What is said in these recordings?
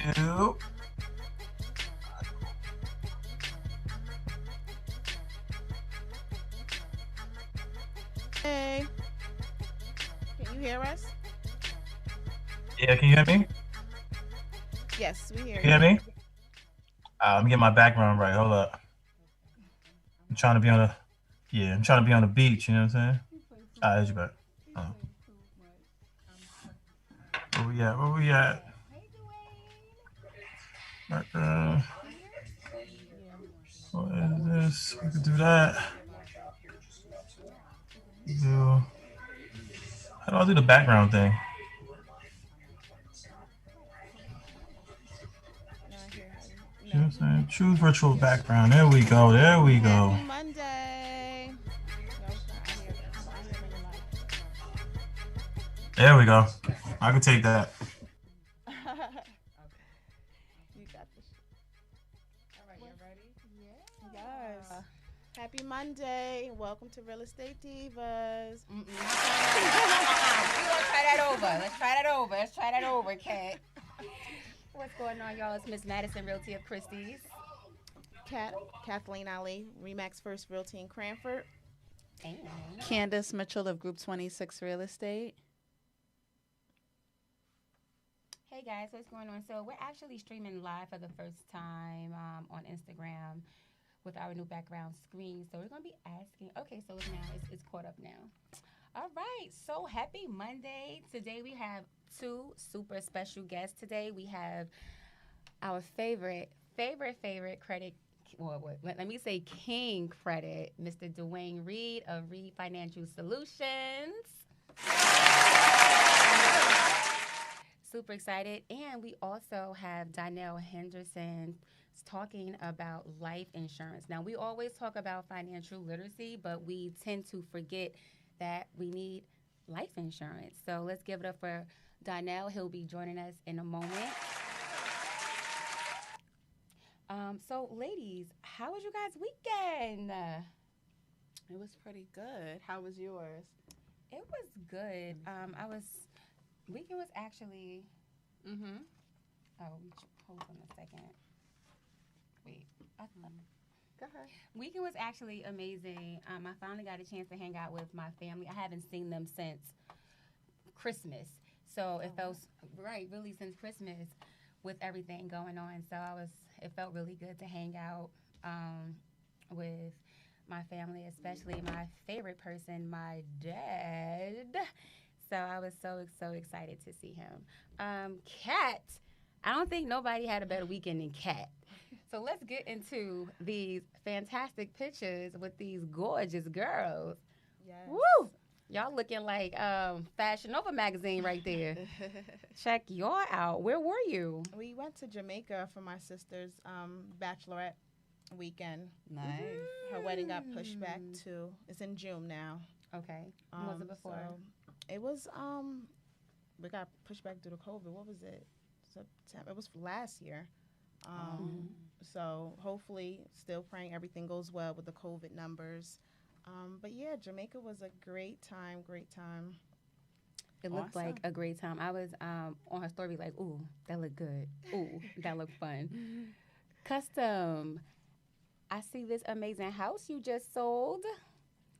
You. Hey, can you hear us? Yeah, can you hear me? Yes, we hear You hear you. me? Let me get my background right. Hold up. I'm trying to be on the. Yeah, I'm trying to be on the beach. You know what I'm saying? There's you back. Oh. Where we at? Where we at? Background. What is this? We could do that. Do. How do I do the background thing? No, I hear how you. You know No. what I'm saying? Choose virtual background. There we go. There we go. Happy Monday. No, it's not. I hear him in the mic. There we go. I can take that. You got this. All right, you ready? Yes. Happy Monday. Welcome to Real Estate Divas. We gonna try that over. Let's try that over, Kat. What's going on, y'all? It's Miss Madison, Realty of Christie's. Kathleen Ali, Remax First Realty in Cranford. And Candace Mitchell of Group 26 Real Estate. hey guys, what's going on? So we're actually streaming live for the first time on Instagram with our new background screen. So we're gonna be asking. Okay, so it's caught up now. All right, so happy Monday. Today we have two super special guests. Today we have our favorite credit. Well, let me say King Credit, Mr. Dwayne Reed of Reed Financial Solutions. Super excited. And we also have Donnell Henderson talking about life insurance. Now, we always talk about financial literacy, but we tend to forget that we need life insurance. So let's give it up for Donnell. He'll be joining us in a moment. So, ladies, how was you guys' weekend? It was pretty good. How was yours? It was good. Weekend was actually, Mm-hmm. hold on a second. Wait. Go ahead. Weekend was actually amazing. I finally got a chance to hang out with my family. I haven't seen them since Christmas. So it felt right, really since Christmas with everything going on. So it felt really good to hang out with my family, especially my favorite person, my dad. So I was so excited to see him. Kat, I don't think nobody had a better weekend than Kat. So let's get into these fantastic pictures with these gorgeous girls. Yes. Woo! Y'all looking like Fashion Nova magazine right there. Check y'all out. Where were you? We went to Jamaica for my sister's bachelorette weekend. Nice. Her wedding got pushed back to, it's in June now. Okay. When was it before? So it was, we got pushed back due to COVID. What was it? September. It was last year. So hopefully, still praying everything goes well with the COVID numbers. But yeah, Jamaica was a great time, great time. It looked like a great time. I was on her story like, ooh, that looked good. Ooh, that looked fun. Custom. I see this amazing house you just sold.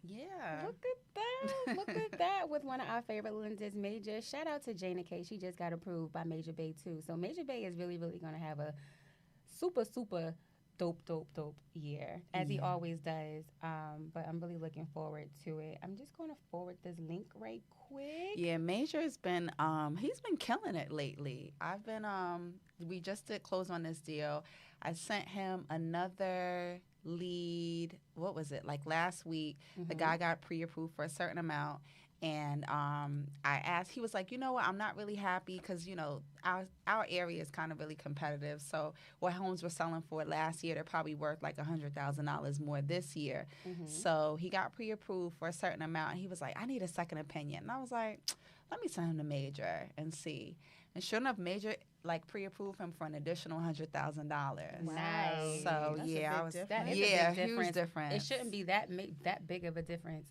Yeah. Look at that. Look at that with one of our favorite lenders, Major. Shout out to Jana K. She just got approved by Major Bay, too. So Major Bay is really going to have a super dope year, as he always does. But I'm really looking forward to it. I'm just going to forward this link right quick. Yeah, Major's been he's been killing it lately. I've been we just did close on this deal. I sent him another lead. What was it? Like last week, the guy got pre-approved for a certain amount. And I asked, he was like, you know what, I'm not really happy because, you know, our area is kind of really competitive. So what homes were selling for last year, they're probably worth like $100,000 more this year. So he got pre-approved for a certain amount. And he was like, I need a second opinion. And I was like, let me send him to Major and see. And sure enough, Major like pre-approved him for an additional $100,000. Nice. So That's yeah, a I was big That difference. is yeah, a big huge difference. difference. It shouldn't be that big of a difference.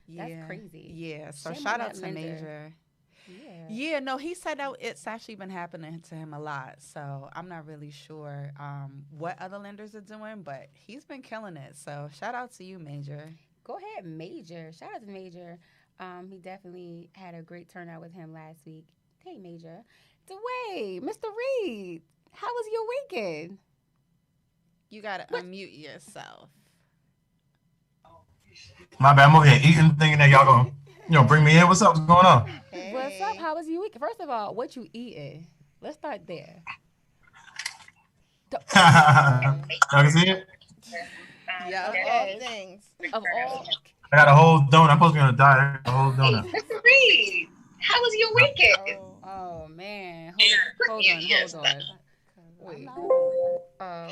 That's crazy. Yeah, so Shame shout on out that to lender. Major. Yeah. Yeah, no, he said that it's actually been happening to him a lot. So I'm not really sure what other lenders are doing, but he's been killing it. So shout out to you, Major. Go ahead, Major. Shout out to Major. He definitely had a great turnout with him last week. Hey, Major. Dwayne, Mr. Reed, how was your weekend? You got to What? unmute yourself. My bad. I'm over here eating, thinking that y'all gonna, bring me in. What's up? What's going on? What's up? Hey. How was your week? First of all, what you eating? Let's start there. Y'all Okay. can see it. Yep. Of all Yes. things. Of all. I got a whole donut. I'm supposed to be on a diet. I got a whole donut. Mr. Reed, how was your weekend? Oh. Oh man. Here, Hold on. yes. Hold on. I'm Wait. not. Oh. My bad.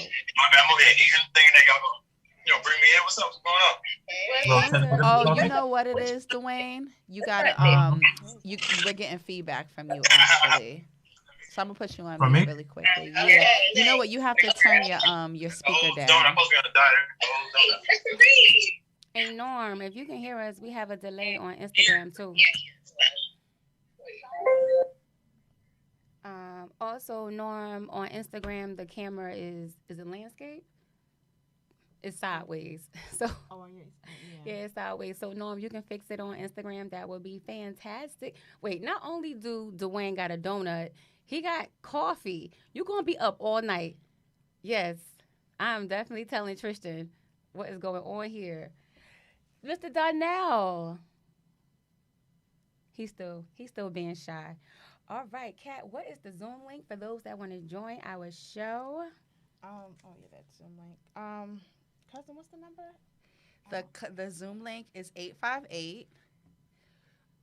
I'm over here eating, thinking that y'all gonna, bring me in. What's up? What's going on? Little Major. technical Oh, you difficulty. know what it is, Dwayne? You got to we're getting feedback from you actually. So I'm gonna put you on From mute me? really quickly. Yeah. You know what? You have to turn your speaker Donut. I'm down. supposed to be on a diet. Mr. Reed. And Norm, if you can hear us, we have a delay on Instagram too. Also, Norm, on Instagram, the camera is a landscape. It's sideways. So Oh, yes. yeah, it's sideways. So Norm, you can fix it on Instagram. That would be fantastic. Wait, not only do Dwayne got a donut, he got coffee. You gonna be up all night? Yes, I'm definitely telling Tristan what is going on here. Mr. Donnell. He's still being shy. All right, Kat, what is the Zoom link for those that want to join our show? Oh yeah, that's Zoom link. Cousin, what's the number? The Zoom link is 858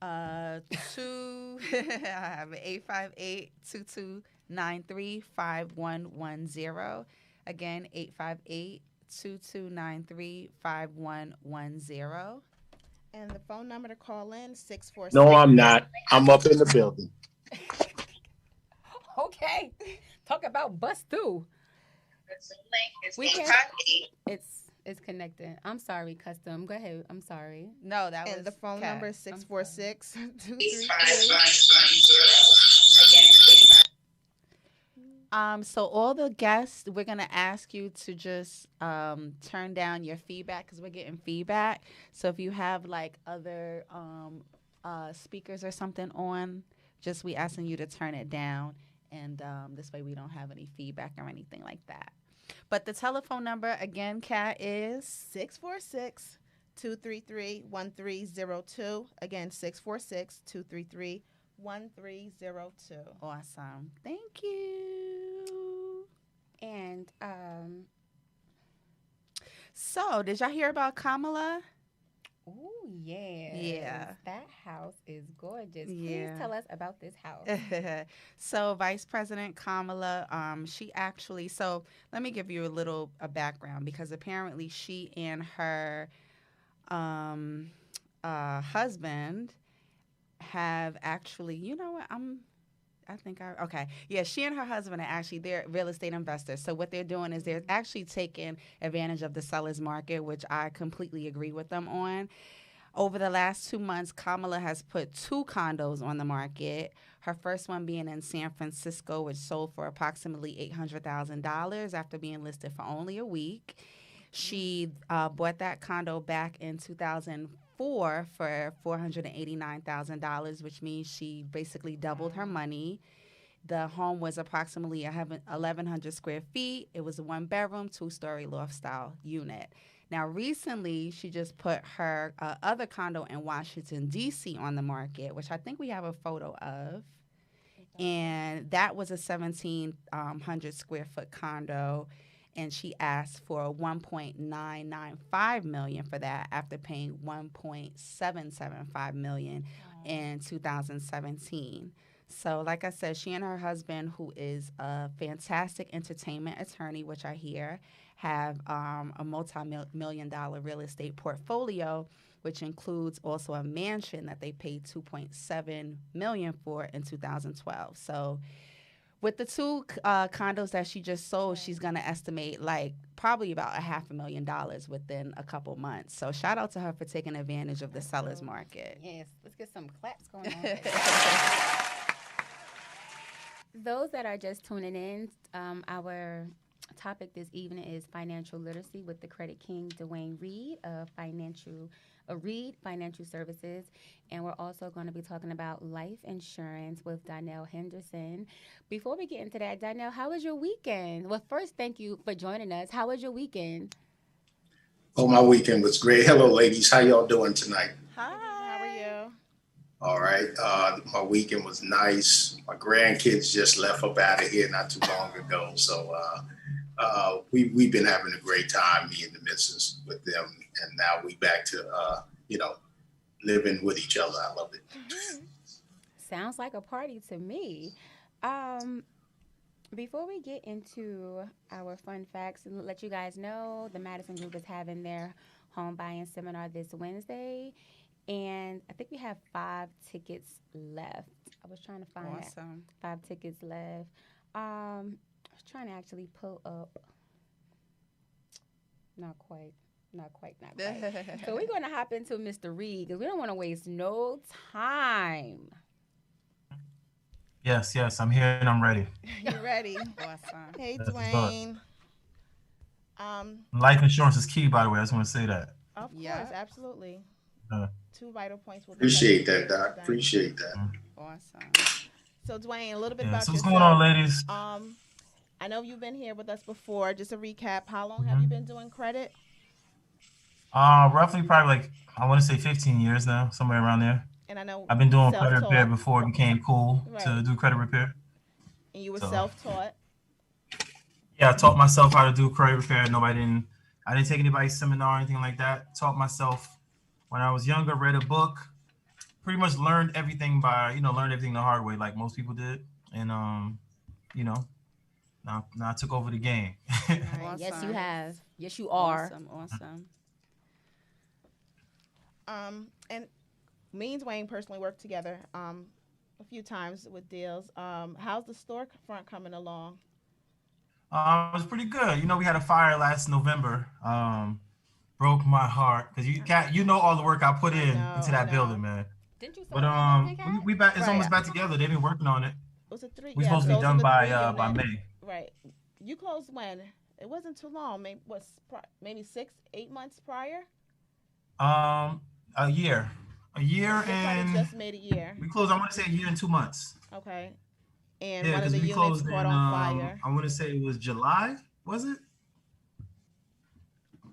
2 I have it 858 2293 5110. Again, 858 2293 5110. And the phone number to call in 646. No, I'm not. I'm up in the building. Okay, talk about bust through. We can. It's connecting. I'm sorry, custom. Go ahead. I'm sorry. No, that was And the phone Kat. number is 646 So all the guests, we're gonna ask you to just turn down your feedback because we're getting feedback. So if you have like other speakers or something on, just we asking you to turn it down, and this way we don't have any feedback or anything like that. But the telephone number again, Kat, is 646 233 1302. Again, 646 233 1302. awesome. Thank you. And So, did y'all hear about Kamala? oh yeah, Yeah. that house is gorgeous. Yeah. Please tell us about this house. So Vice President Kamala, she actually, so let me give you a background because apparently she and her husband have actually, you know what, yeah, she and her husband are actually, they're real estate investors. So what they're doing is they're actually taking advantage of the seller's market, which I completely agree with them on. Over the last 2 months, Kamala has put 2 condos on the market. Her first one being in San Francisco, which sold for approximately $800,000 after being listed for only a week. She bought that condo back in 2004 for $489,000, which means she basically doubled her money. The home was approximately 1,100 square feet. It was a 1-bedroom, 2-story loft-style unit. Now, recently, she just put her other condo in Washington, D.C. on the market, which I think we have a photo of. And that was a 1,700 square foot condo. And she asked for $1.995 million for that after paying $1.775 million in 2017. So, like I said, she and her husband, who is a fantastic entertainment attorney, which I hear, have a multi-million-dollar real estate portfolio, which includes also a mansion that they paid $2.7 million for in 2012. So With the two condos that she just sold, she's gonna estimate like probably about $500,000 within a couple months. So shout out to her for taking advantage of the sellers market. Yes, let's get some claps going on. Those that are just tuning in, our topic this evening is financial literacy with the Credit King, Dwayne Reed of Reed Financial Services. And we're also going to be talking about life insurance with Donnell Henderson. Before we get into that, Donnell, how was your weekend? Well, first, thank you for joining us. How was your weekend? Oh, my weekend was great. Hello, ladies. How y'all doing tonight? Hi. How are you? All right. My weekend was nice. My grandkids just left up out of here not too long ago. So we've been having a great time, me and the missus, with them. And now we back to, living with each other. I love it. Mm-hmm. Sounds like a party to me. Before we get into our fun facts and let you guys know, the Madison Group is having their home buying seminar this Wednesday. And I think we have 5 tickets left. I was trying to find Awesome. 5 tickets left. I was trying to actually pull up. Not quite. So we're going to hop into Mr. Reed because we don't want to waste no time. Yes, I'm here and I'm ready. You ready? Awesome. Hey, Let's Dwayne. Life insurance is key, by the way. I just want to say that. Of Yeah. course, absolutely. 2 vital points. Will be Appreciate covered that, Doc. today. Appreciate that. Awesome. So, Dwayne, a little bit Yeah. about So what's yourself. going on, ladies? I know you've been here with us before. Just a recap. How long have you been doing credit? Roughly probably like, I want to say 15 years now, somewhere around there. And I know I've been doing credit self-taught, repair before it became cool to Right. do credit repair. and you were So- self-taught. Yeah, I taught myself how to do credit repair. I didn't take anybody's seminar or anything like that. Taught myself when I was younger, read a book, pretty much learned everything the hard way, like most people did. And, now I took over the game. Right. Yes, you Awesome. have. Yes, you are. Awesome. And me and Dwayne personally worked together a few times with deals. How's the storefront coming along? It was pretty good. We had a fire last November. Broke my heart because you know all the work I put in into that building, man. Didn't you? But we back. It's Right. almost back together. They've been working on it. Was it 3? We're supposed to be those are done the by 3 units. May. Right. You closed when? It wasn't too long. Maybe 6, 8 months prior? A year You probably and just made a year. we closed. I want to say a year and 2 months. Okay. And Yeah, one of because the we units closed caught in. on fire, I want to say it was July. Was it?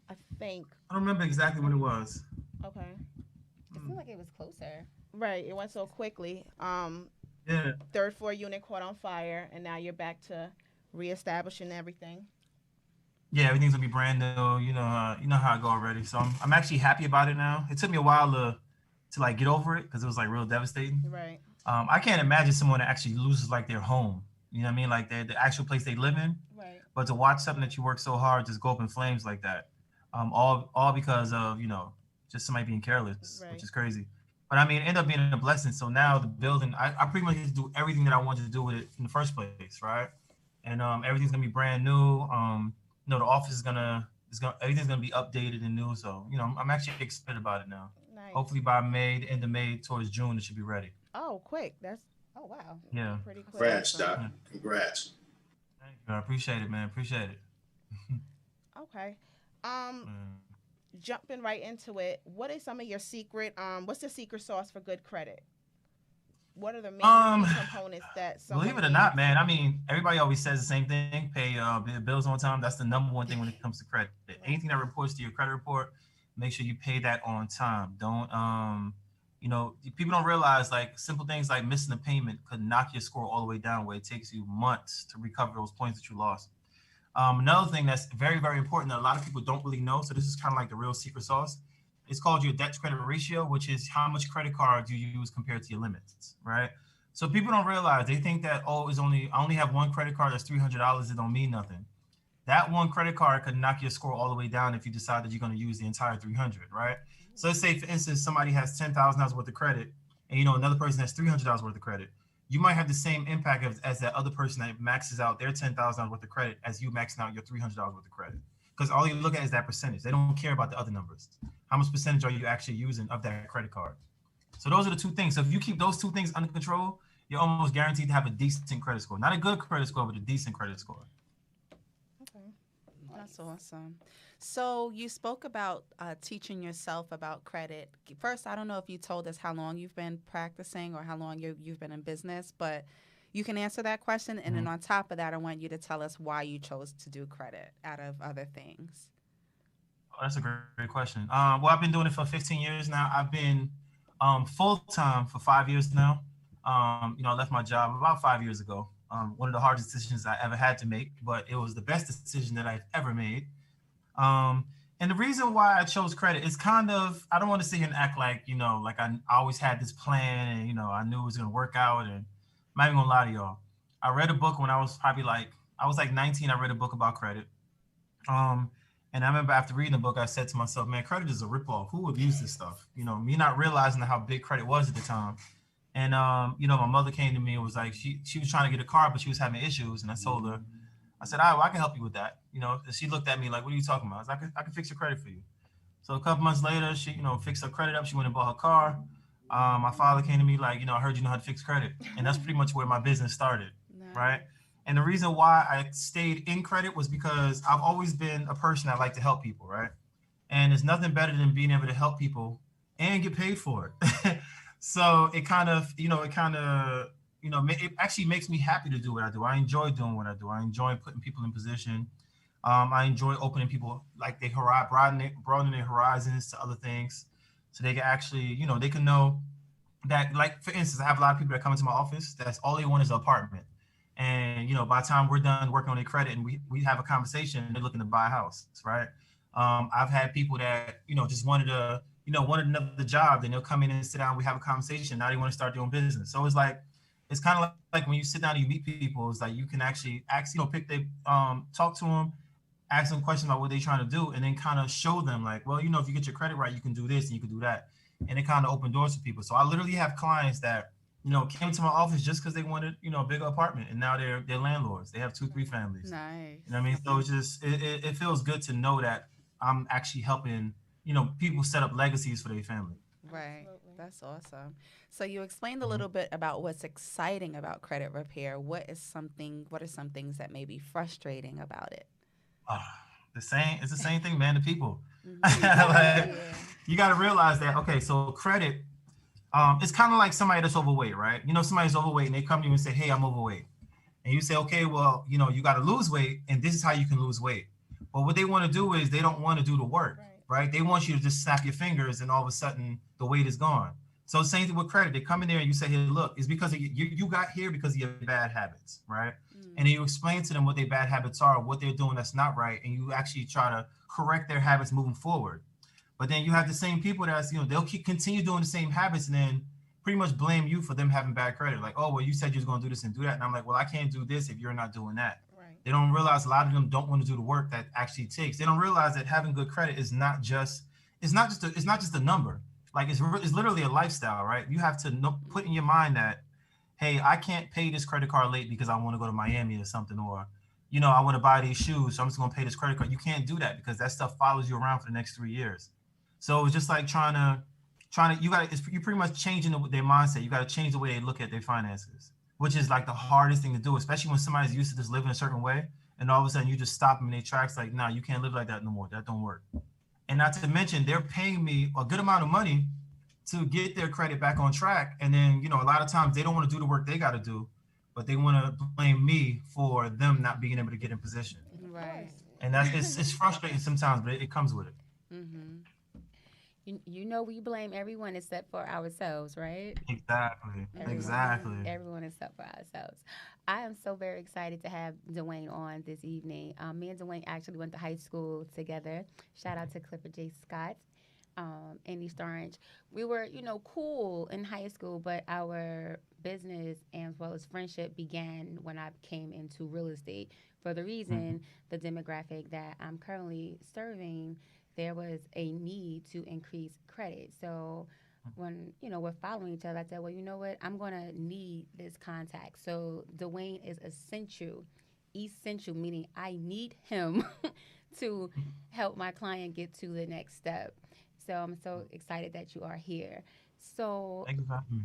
I think. I don't remember exactly when it was. Okay. It seemed like it was closer. Right. It went so quickly. Yeah. Third floor unit caught on fire, and now you're back to reestablishing everything. Yeah, everything's gonna be brand new. You know how I go already. So I'm actually happy about it now. It took me a while to like get over it because it was like real devastating. Right. I can't imagine someone that actually loses like their home. You know what I mean? Like the actual place they live in. Right. But to watch something that you work so hard just go up in flames like that, all because of just somebody being careless, Right. which is crazy. But I mean, it ended up being a blessing. So now the building, I pretty much get to do everything that I wanted to do with it in the first place, right? And everything's gonna be brand new. The office everything's gonna be updated and new. So I'm actually excited about it now. Nice. Hopefully by May, end of May, towards June, it should be ready. Oh, quick. That's Oh wow. Yeah. pretty quick. Congrats, Doc. Congrats. Thank you. I appreciate it, man. Appreciate it. Okay. Mm. Jumping right into it. What is some of your what's the secret sauce for good credit? What are the main components that someone Believe it or not, needs? man. I mean, everybody always says the same thing: pay bills on time. That's the number one thing when it comes to credit. Anything that reports to your credit report, make sure you pay that on time. Don't people don't realize like simple things like missing a payment could knock your score all the way down, where it takes you months to recover those points that you lost. Another thing that's very, very important that a lot of people don't really know, so this is kind of like the real secret sauce. It's called your debt to credit ratio, which is how much credit cards you use compared to your limits, right? So people don't realize, they think that, I only have one credit card that's $300, it don't mean nothing. That one credit card could knock your score all the way down if you decide that you're going to use the entire 300, right? So let's say, for instance, somebody has $10,000 worth of credit, and another person has $300 worth of credit. you might have the same impact as that other person that maxes out their $10,000 worth of credit as you maxing out your $300 worth of credit. Because all you look at is that percentage. They don't care about the other numbers. How much percentage are you actually using of that credit card? So those are the two things. So if you keep those two things under control, you're almost guaranteed to have a decent credit score. Not a good credit score, but a decent credit score. Okay. That's awesome. So you spoke about teaching yourself about credit. First, I don't know if you told us how long you've been practicing or how long you've been in business, but you can answer that question. And then on top of that, I want you to tell us why you chose to do credit out of other things. Oh, that's a great question. Well, I've been doing it for 15 years now. I've been full time for 5 years now. I left my job about 5 years ago. One of the hardest decisions I ever had to make, but it was the best decision that I've ever made. And the reason why I chose credit is kind of, I don't want to sit here and act like, like I always had this plan and, I knew it was going to work out. And I'm not even going to lie to y'all. I read a book when I was probably I was like 19. I read a book about credit. And I remember after reading the book, I said to myself, man, credit is a ripoff. Who would use this stuff? Me not realizing how big credit was at the time. And, my mother came to me and was like, she was trying to get a car, but she was having issues. And I told her, I said, all right, well, I can help you with that. She looked at me like, what are you talking about? I was like, I can fix your credit for you. So a couple months later, she, fixed her credit up. She went and bought her car. My father came to me like, I heard you know how to fix credit. And that's pretty much where my business started, right? And the reason why I stayed in credit was because I've always been a person that like to help people, right? And there's nothing better than being able to help people and get paid for it. So it kind of, it actually makes me happy to do what I do. I enjoy doing what I do. I enjoy putting people in position. I enjoy opening people like they broadening their horizons to other things, so they can actually, they can know that, like for instance, I have a lot of people that come into my office. That's all they want is an apartment, and by the time we're done working on their credit and we have a conversation, they're looking to buy a house, right? I've had people that just wanted another job, then they'll come in and sit down. We have a conversation. Now they want to start doing business. So it's kind of like when you sit down and you meet people, it's like you can actually talk to them, ask them questions about what they're trying to do, and then kind of show them like, well, if you get your credit right, you can do this and you can do that. And it kind of opened doors for people. So I literally have clients that, came to my office just because they wanted, a bigger apartment. And now they're landlords. They have 2-3 families. Nice. You know what I mean? So it's just, it feels good to know that I'm actually helping, people set up legacies for their family. Right. That's awesome. So you explained a little bit about what's exciting about credit repair. What are some things that may be frustrating about it? It's the same thing, man, to people. Yeah. You got to realize that, okay, so credit, it's kind of like somebody that's overweight, right? Somebody's overweight and they come to you and say, hey, I'm overweight. And you say, okay, well, you got to lose weight and this is how you can lose weight. But what they want to do is they don't want to do the work, right? They want you to just snap your fingers and all of a sudden the weight is gone. So same thing with credit. They come in there and you say, hey, look, it's because you got here because of your bad habits, right? And then you explain to them what their bad habits are, what they're doing that's not right, and you actually try to correct their habits moving forward. But then you have the same people that's, they'll continue doing the same habits and then pretty much blame you for them having bad credit. Like, oh, well, you said you was going to do this and do that. And I'm like, well, I can't do this if you're not doing that. Right. They don't realize a lot of them don't want to do the work that actually takes. They don't realize that having good credit is not just a number. Like it's literally a lifestyle, right? You have to put in your mind that, hey, I can't pay this credit card late because I want to go to Miami or something, or, I want to buy these shoes, so I'm just going to pay this credit card. You can't do that because that stuff follows you around for the next 3 years. So it's just like you're pretty much changing their mindset. You got to change the way they look at their finances, which is like the hardest thing to do, especially when somebody's used to just living a certain way. And all of a sudden you just stop them in their tracks. Like, nah, you can't live like that no more. That don't work. And not to mention, they're paying me a good amount of money to get their credit back on track. And then, a lot of times they don't want to do the work they got to do, but they want to blame me for them not being able to get in position. Right. And it's frustrating sometimes, but it comes with it. Mm-hmm. We blame everyone except for ourselves, right? Exactly. Everyone except for ourselves. I am so very excited to have Dwayne on this evening. Me and Dwayne actually went to high school together. Shout out to Clifford J. Scott in East Orange. We were, cool in high school, but our business as well as friendship began when I came into real estate. For the reason, the demographic that I'm currently serving, there was a need to increase credit. So when we're following each other, I said, well, you know what? I'm gonna need this contact. So Dwayne is essential, meaning I need him to help my client get to the next step. So I'm so excited that you are here. So Thank you for having me.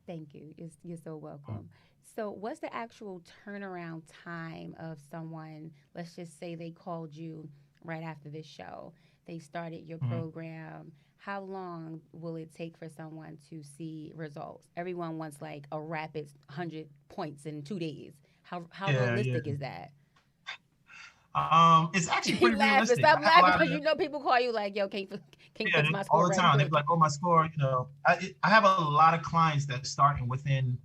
thank you. You're so welcome. So what's the actual turnaround time of someone? Let's just say they called you right after this show. They started your Mhm. program. How long will it take for someone to see results? Everyone wants like a rapid 100 points in 2 days. How Yeah, yeah. realistic is that? It's actually He pretty laughing. realistic. I Stop have a laughing lot because of people call you like, yo, can you yeah, fix my all score the right time. They're like, quick? "Oh, my score." I have a lot of clients that starting within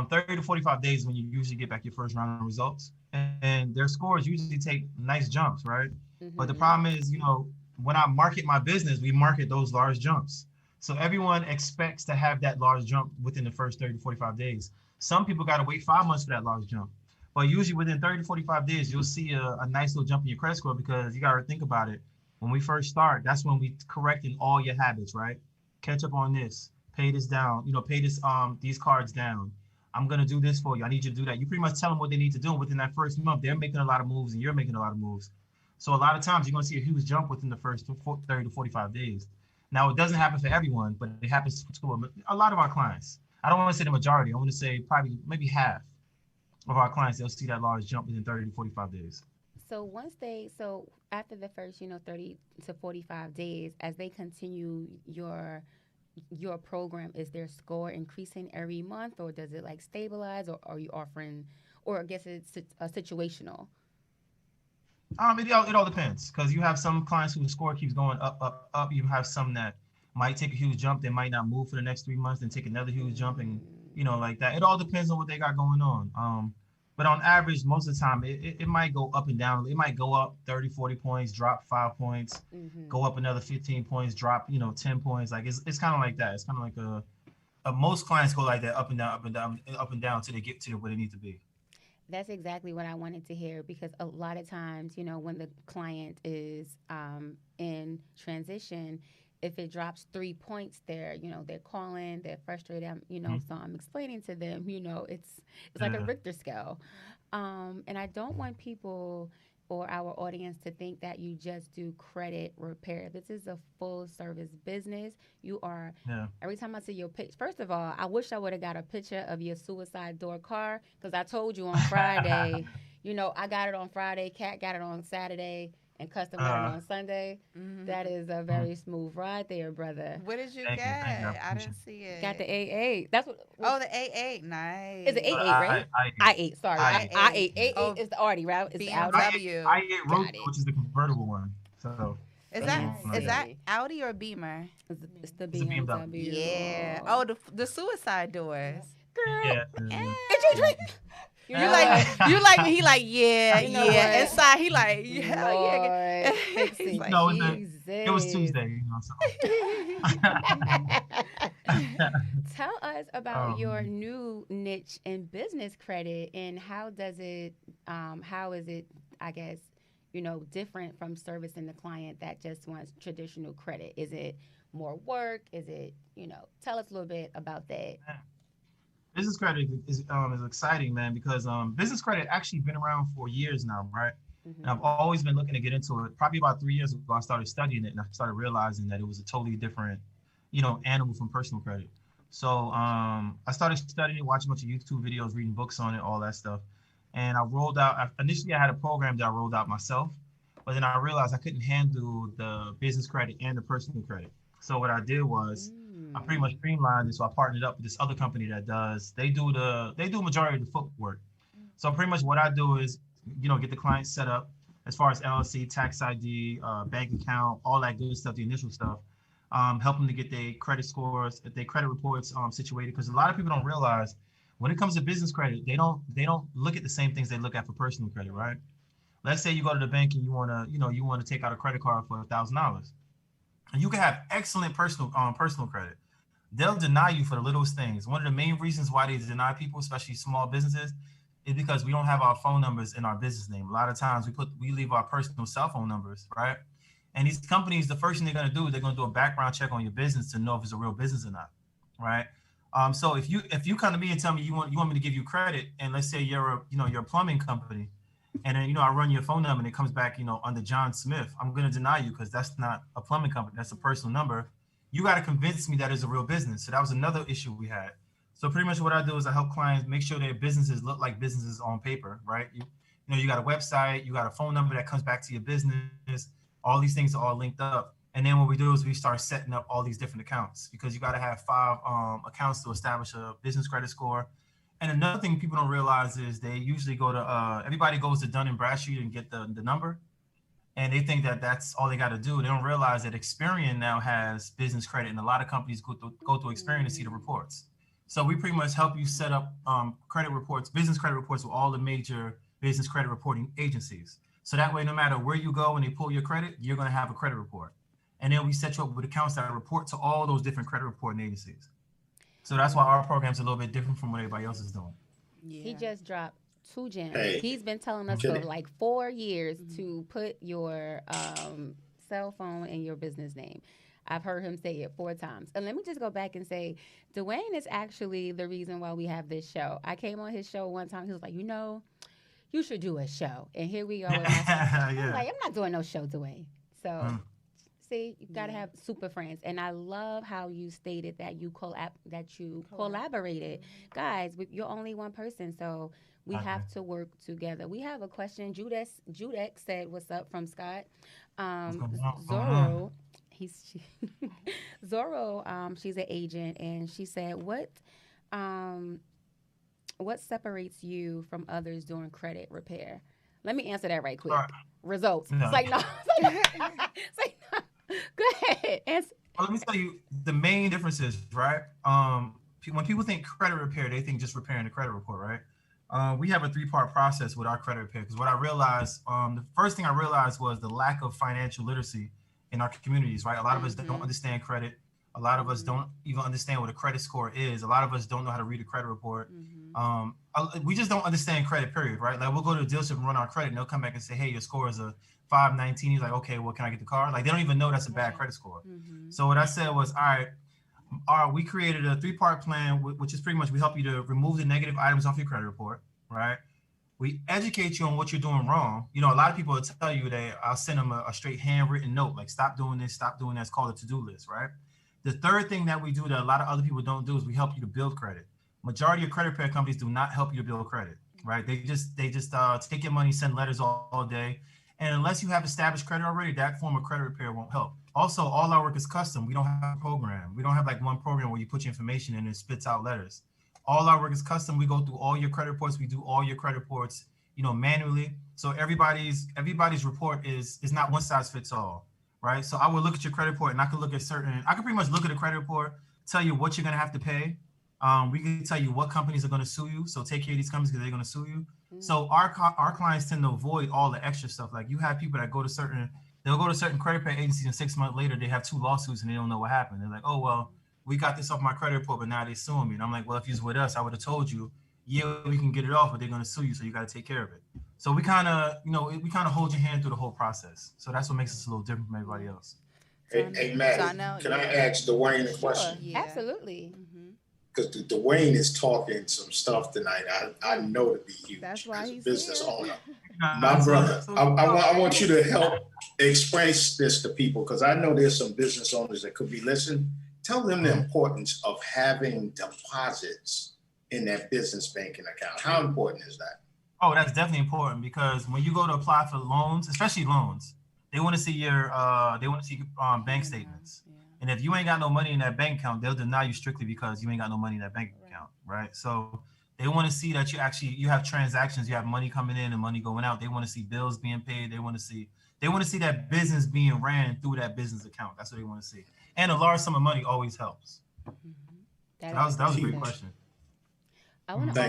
30 to 45 days when you usually get back your first round of results, and their scores usually take nice jumps, right? But the Mm-hmm. problem is, when I market my business, we market those large jumps. So everyone expects to have that large jump within the first 30 to 45 days. Some people got to wait 5 months for that large jump. But usually within 30 to 45 days, you'll see a nice little jump in your credit score because you got to think about it. When we first start, that's when we correcting all your habits, right? Catch up on this, pay this down, pay these cards down. I'm gonna do this for you. I need you to do that. You pretty much tell them what they need to do. And within that first month, they're making a lot of moves and you're making a lot of moves. So a lot of times you're gonna see a huge jump within the first 30 to 45 days. Now it doesn't happen for everyone, but it happens to a lot of our clients. I don't want to say the majority. I want to say probably maybe half of our clients. They'll see that large jump within 30 to 45 days. So after the first 30 to 45 days, as they continue your program, is their score increasing every month, or does it like stabilize, or are you offering, or I guess it's a situational? It all depends because you have some clients whose score keeps going up, up, up. You have some that might take a huge jump. They might not move for the next 3 months, then take another huge jump, and like that. It all depends on what they got going on. But on average, most of the time, it might go up and down. It might go up 30, 40 points, drop 5 points, Mm-hmm. go up another 15 points, drop 10 points. Like it's kind of like that. It's kind of like most clients go like that, up and down, up and down, up and down until they get to where they need to be. That's exactly what I wanted to hear because a lot of times, when the client is in transition, if it drops 3 points, they're calling, they're frustrated. Mhm. So I'm explaining to them, it's like a Yeah. Richter scale, and I don't want people or our audience to think that you just do credit repair. This is a full service business. You are Yeah. Every time I see your pitch, first of all, I wish I would have got a picture of your suicide door car because I told you on Friday, I got it on Friday, Kat got it on Saturday, and Custom got it uh, on Sunday. That Mhm. is a mhm. very smooth ride there, brother. What did you Thank you. I get? I appreciate didn't it. see Got the it. A8. That's Oh, what the A8. is it Nice. A8, right? I I8, sorry. I I8. I8. A8 Oh, is the Audi, right? It's the Audi. I BMW. get Roadster, Got it. which is the convertible one. So Is that's the that one I is got. that Fancy. Audi or Beamer? It's the It's a BMW. BMW. Yeah. Oh. Oh, the suicide doors. Girl, Yeah. did you drink? You You know like what? you like he like yeah You know yeah. what? Inside he like yeah yeah. Lord, fix He's it, like It was Jesus. Tuesday, so. Tell us about your um, new niche in business credit and how is it, I guess, different from servicing the client that just wants traditional credit? Is it more work? Is it, tell us a little bit about that. business credit is exciting, man, because business credit actually been around for years now, right? And I've Hmm. always been looking to get into it. Probably about 3 years ago, I started studying it, and I started realizing that it was a totally different, animal from personal credit. So I started studying, watching a bunch of YouTube videos, reading books on it, all that stuff. And I rolled out. Initially, I had a program that I rolled out myself, but then I realized I couldn't handle the business credit and the personal credit. So what I did was I pretty much Mm. streamlined it. So I partnered up with this other company that does. They do majority of the footwork. So pretty much what I do is, get the client set up as far as LLC, tax ID, bank account, all that good stuff, the initial stuff. Help them to get their credit scores, their credit reports situated. Because a lot of people don't realize when it comes to business credit, they don't look at the same things they look at for personal credit, right? Let's say you go to the bank and you want to take out a credit card for $1,000, and you can have excellent personal credit. They'll deny you for the littlest things. One of the main reasons why they deny people, especially small businesses, is because we don't have our phone numbers in our business name. A lot of times we leave our personal cell phone numbers, right? And these companies, the first thing they're gonna do is they're gonna do a background check on your business to know if it's a real business or not, right? So if you come to me and tell me you want me to give you credit, and let's say you're a plumbing company, and then I run your phone number and it comes back under John Smith, I'm gonna deny you because that's not a plumbing company, that's a personal number. You got to convince me that it's a real business. So that was another issue we had. So pretty much what I do is I help clients make sure their businesses look like businesses on paper, right? You got a website, you got a phone number that comes back to your business. All these things are all linked up. And then what we do is we start setting up all these different accounts because you got to have 5 accounts to establish a business credit score. And another thing people don't realize is they usually go to everybody goes to Dun and Bradstreet and get the number, and they think that that's all they got to do. They don't realize that Experian now has business credit, and a lot of companies go through Experian to see the reports. So we pretty much help you set up credit reports, business credit reports with all the major business credit reporting agencies. So that way, no matter where you go and they pull your credit, you're going to have a credit report. And then we set you up with accounts that report to all those different credit reporting agencies. So that's why our program's a little bit different from what everybody else is doing. Yeah. He just dropped 2 gems. Hey, He's been telling us for like 4 years to put your cell phone in your business name. I've heard him say it 4 times. And let me just go back and say, Dwayne is actually the reason why we have this show. I came on his show one time. He was like, you should do a show. And here we are. I'm like, I'm not doing no show, Dwayne. So, see, you got to have super friends. And I love how you stated that you collaborated. Guys, you're only one person, so we have to work together. We have a question. Judek said, what's up from Scott? Zorro, Zorro, she's an agent, and she said, what separates you from others doing credit repair? Let me answer that right quick. Results. No. It's like, no. It's like, no. Go ahead. Answer. Well, let me tell you, the main difference is, right? When people think credit repair, they think just repairing the credit report, right? We have a 3-part process with our credit repair, because what I realized, the first thing I realized was the lack of financial literacy in our communities, right? A lot of us don't understand credit. A lot of us don't even understand what a credit score is. A lot of us don't know how to read a credit report. We just don't understand credit, period, right? Like, we'll go to a dealership and run our credit, and they'll come back and say, hey, your score is a 519. He's like, okay, well, can I get the car? Like, they don't even know that's a bad credit score. So what I said was, all right, we created a 3-part plan, which is pretty much we help you to remove the negative items off your credit report, right? We educate you on what you're doing wrong. A lot of people will tell you that I'll send them a straight handwritten note, like, stop doing this, stop doing that. It's called a to-do list, right? The third thing that we do that a lot of other people don't do is we help you to build credit. Majority of credit repair companies do not help you to build credit, right? They just take your money, send letters all day. And unless you have established credit already, that form of credit repair won't help. Also, all our work is custom. We don't have a program. We don't have like one program where you put your information in and it spits out letters. All our work is custom. We go through all your credit reports. We do all your credit reports, manually. So everybody's report is not one size fits all, right? So I would look at your credit report and I could pretty much look at a credit report, tell you what you're going to have to pay. We can tell you what companies are going to sue you. So take care of these companies because they're going to sue you. So our clients tend to avoid all the extra stuff. Like, you have people that go to certain credit repair agencies, and 6 months later they have 2 lawsuits and they don't know what happened. They're like, oh, well, we got this off my credit report, but now they're suing me. And I'm like, well, if you was with us, I would have told you, yeah, we can get it off, but they're going to sue you. So you got to take care of it. So we kind of hold your hand through the whole process. So that's what makes us a little different from everybody else. Hey, Matt, can I ask Dwayne a question? Yeah. Absolutely. Because Dwayne is talking some stuff tonight. I know to be huge. That's why he's a business here. owner. My brother, I want you to help express this to people, because I know there's some business owners that could be listening. Tell them the importance of having deposits in that business banking account. How important is that? Oh, that's definitely important, because when you go to apply for loans, especially loans, they want to see your bank statements. And if you ain't got no money in that bank account, they'll deny you strictly because you ain't got no money in that bank account, right? So they want to see that you have transactions, you have money coming in and money going out. They want to see bills being paid. They want to see that business being ran through that business account. That's what they want to see. And a large sum of money always helps. That was a great question. I want to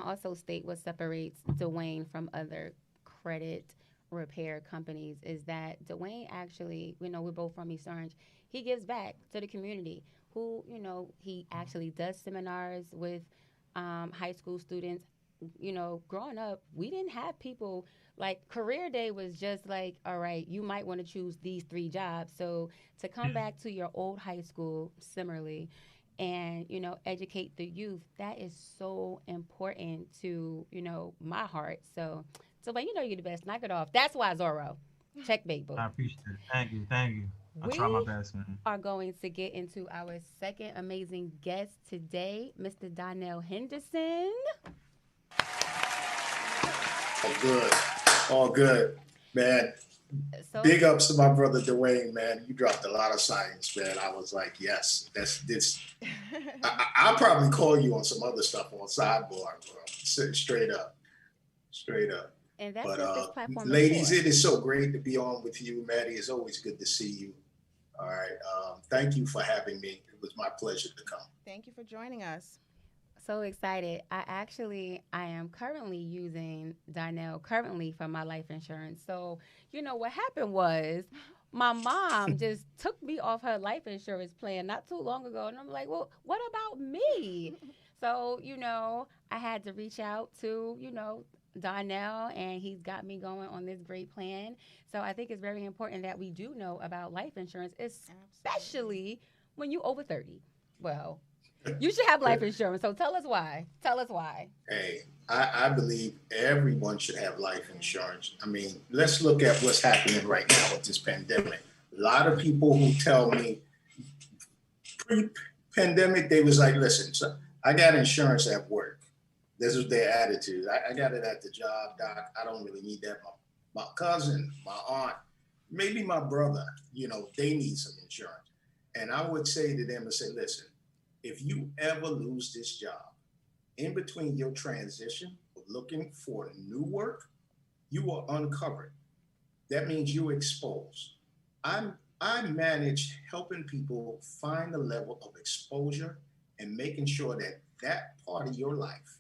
also state what separates Dwayne from other credit repair companies is that Dwayne actually, we're both from East Orange. He gives back to the community. He actually does seminars with high school students. growing up, we didn't have people like career day was just like, all right, you might want to choose these three jobs. So to come back to your old high school, similarly, and educate the youth, that is so important to my heart. So but you're the best. Knock it off. That's why Zorro. Checkmate, boo. I appreciate it. Thank you. Thank you. I try my We best, man. are going to get into our second amazing guest today, Mr. Donnell Henderson. All good. All good, man. So Big ups to my brother Dwayne, man. You dropped a lot of science, man. I was like, yes, that's this. I'll probably call you on some other stuff on sidebar, bro. Straight up, straight up. and that's But what this platform ladies, is it is so great to be on with you, Maddie. It's always good to see you. All right. Thank you for having me. It was my pleasure to come. Thank you for joining us. for. So excited. I am currently using Donnell currently for my life insurance. So, what happened was my mom just took me off her life insurance plan not too long ago. And I'm like, well, what about me? So, I had to reach out to, Donnell, and he's got me going on this great plan. So I think it's very important that we do know about life insurance, especially when you over 30. Well, you should have life insurance. So tell us why. Tell us why. Hey, I believe everyone should have life insurance. I mean, let's look at what's happening right now with this pandemic. A lot of people who tell me pre-pandemic, they was like, listen, so I got insurance at work. This was their attitude. I got it at the job, doc. I don't really need that. My cousin, my aunt, maybe my brother, they need some insurance. And I would say to them and say, listen, if you ever lose this job, in between your transition of looking for new work, you are uncovered. That means you're exposed. I manage helping people find a level of exposure and making sure that that part of your life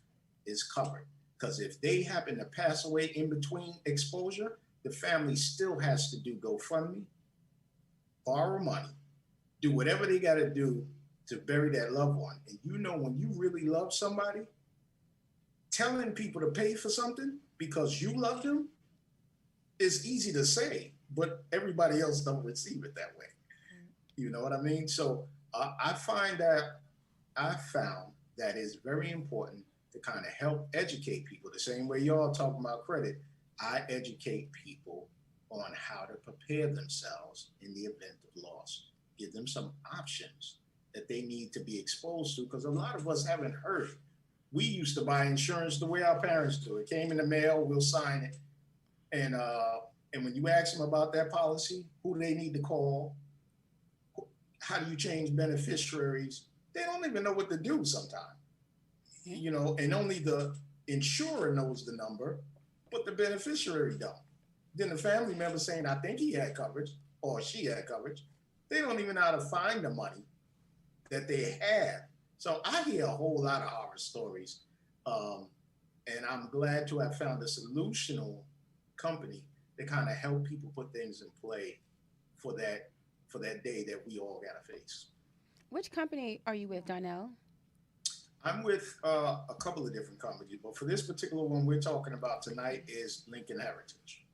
is covered. Because if they happen to pass away in between exposure, the family still has to do GoFundMe, borrow money, do whatever they got to do to bury that loved one. And when you really love somebody, telling people to pay for something because you love them is easy to say, but everybody else don't receive it that way. You know what I mean? So I found that it's very important to kind of help educate people. The same way y'all talking about credit, I educate people on how to prepare themselves in the event of loss. Give them some options that they need to be exposed to, because a lot of us haven't heard. We used to buy insurance the way our parents do. It came in the mail, we'll sign it. And when you ask them about that policy, who do they need to call? How do you change beneficiaries? They don't even know what to do sometimes. And only the insurer knows the number, but the beneficiary don't. Then the family member saying, I think he had coverage or she had coverage. They don't even know how to find the money that they have. So I hear a whole lot of horror stories. And I'm glad to have found a solutional company that kind of help people put things in play for that day that we all got to face. Which company are you with, Donnell? I'm with a couple of different companies, but for this particular one we're talking about tonight is Lincoln Heritage.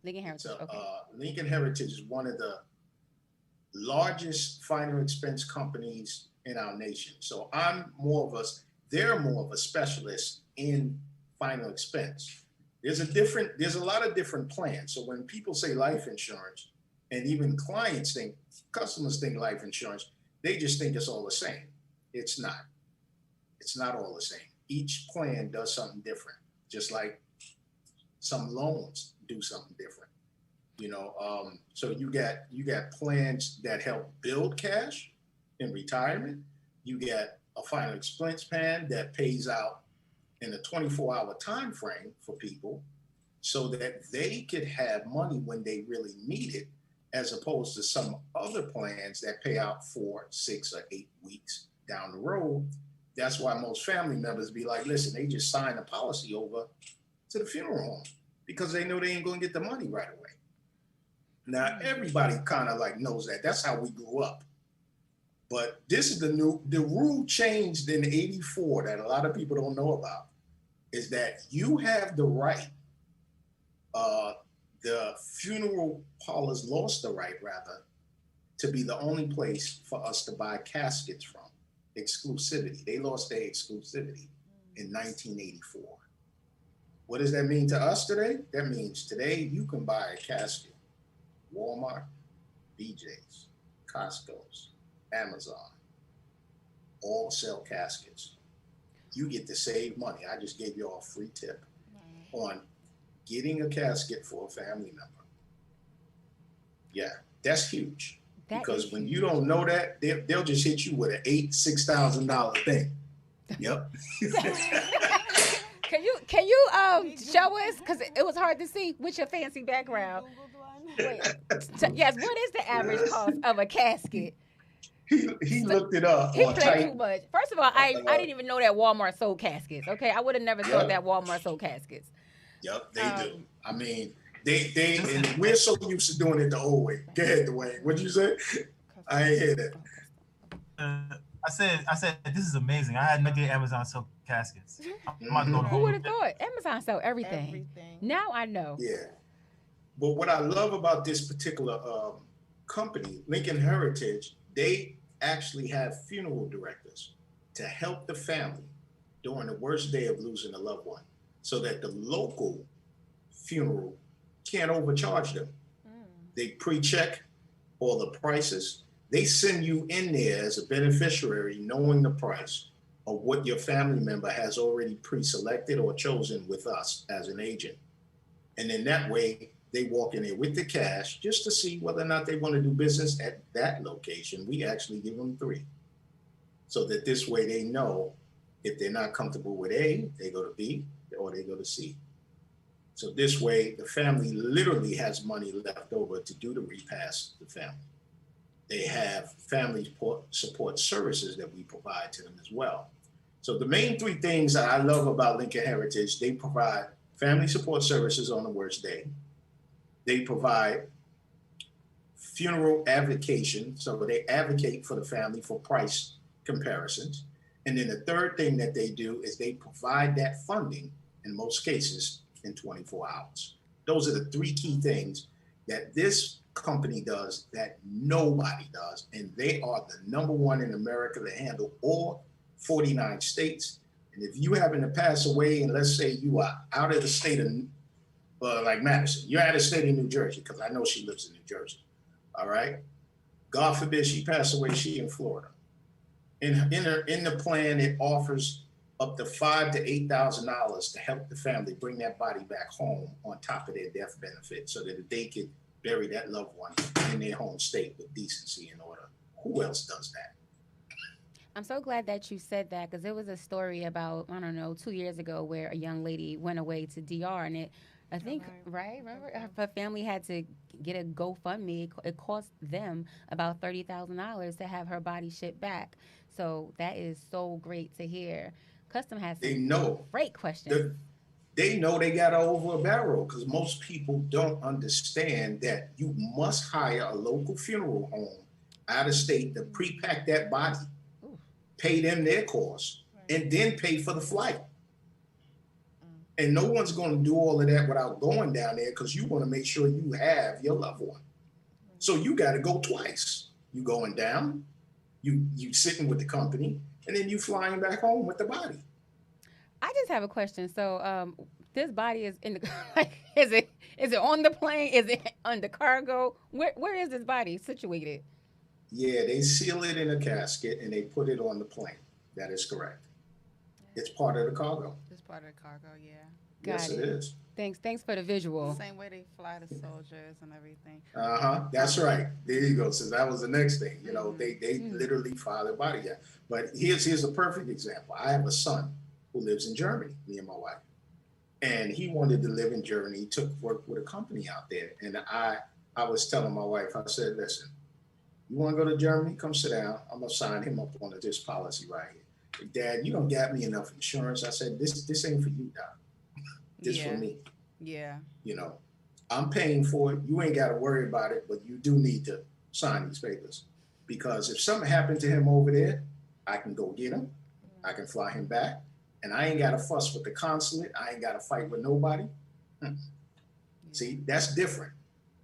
Lincoln Heritage. So, Okay. Lincoln Heritage is one of the largest final expense companies in our nation. So they're more of a specialist in final expense. There's a lot of different plans. So when people say life insurance, and even customers think life insurance, they just think it's all the same. It's not. It's not all the same. Each plan does something different, just like some loans do something different. So you got plans that help build cash in retirement. You get a final expense plan that pays out in a 24-hour time frame for people so that they could have money when they really need it, as opposed to some other plans that pay out 4, 6, or 8 weeks down the road. That's why most family members be like, listen, they just sign a policy over to the funeral home because they know they ain't going to get the money right away. Now, everybody kind of like knows that. That's how we grew up. But this is the rule changed in '84 that a lot of people don't know about. is that you have the right, the funeral parlors lost the right, rather, to be the only place for us to buy caskets from. Exclusivity. They lost their exclusivity in 1984. What does that mean to us today? That means today you can buy a casket. Walmart, BJ's, Costco's, Amazon, all sell caskets. You get to save money. I just gave you all a free tip on getting a casket for a family member. Yeah, that's huge. Because when you don't know that, they'll just hit you with an $6,000 thing. Yep. Can you show us, because it was hard to see with your fancy background. Wait, yes, what is the average cost of a casket? He looked it up. He played too much. First of all, I didn't even know that Walmart sold caskets. Okay, I would have never thought that Walmart sold caskets. Yep, they do. I mean, they and we're so used to doing it the old way. Go ahead, Dwayne. What'd you say? I ain't hear that. I said this is amazing. I had no idea Amazon sold caskets. Who would have thought? Amazon sell everything. Now I know. Yeah. But what I love about this particular company, Lincoln Heritage, they actually have funeral directors to help the family during the worst day of losing a loved one, so that the local funeral can't overcharge them. They pre-check all the prices. They send you in there as a beneficiary knowing the price of what your family member has already pre-selected or chosen with us as an agent. And then that way, they walk in there with the cash just to see whether or not they want to do business at that location. We actually give them 3. So that this way they know if they're not comfortable with A, they go to B, or they go to C. So this way, the family literally has money left over to do the repast to the family. They have family support services that we provide to them as well. So the main 3 things that I love about Lincoln Heritage, they provide family support services on the worst day. They provide funeral advocation, so they advocate for the family for price comparisons. And then the third thing that they do is they provide that funding, in most cases, in 24 hours. Those are the 3 key things that this company does that nobody does. And they are the #1 in America to handle all 49 states. And if you happen to pass away, and let's say you are out of the state of, like Madison, you're out of the state of New Jersey, because I know she lives in New Jersey, all right? God forbid she passed away, she in Florida. In the plan, it offers up to $5,000 to $8,000 to help the family bring that body back home on top of their death benefit, so that they could bury that loved one in their home state with decency and order. Who else does that? I'm so glad that you said that, because there was a story about, I don't know, 2 years ago where a young lady went away to DR, and I think, right? Remember, her family had to get a GoFundMe. It cost them about $30,000 to have her body shipped back. So that is so great to hear. Custom has some great questions. They know they got over a barrel, because most people don't understand that you must hire a local funeral home out of state to pre-pack that body, pay them their costs, and then pay for the flight. And no one's going to do all of that without going down there, because you want to make sure you have your loved one. So you got to go twice. You going down, you sitting with the company, and then you flying back home with the body. I just have a question. So this body is in the like, is it on the plane? Is it under cargo? Where is this body situated? Yeah, they seal it in a casket and they put it on the plane. That is correct. It's part of the cargo. It's part of the cargo, yeah. Yes, it is. Thanks for the visual. Same way they fly the soldiers and everything. That's right. There you go. So that was the next thing. You know, they literally fly their body. Yeah. But here's a perfect example. I have a son who lives in Germany, me and my wife. And he wanted to live in Germany. He took work with a company out there. And I was telling my wife, I said, listen, you want to go to Germany? Come sit down. I'm going to sign him up on this policy right here. Dad, you don't got me enough insurance. I said, this ain't for you, Doc. This for me. Yeah. You know, I'm paying for it. You ain't got to worry about it, but you do need to sign these papers. Because if something happened to him over there, I can go get him. I can fly him back. and I ain't got to fuss with the consulate. I ain't got to fight with nobody. See, that's different.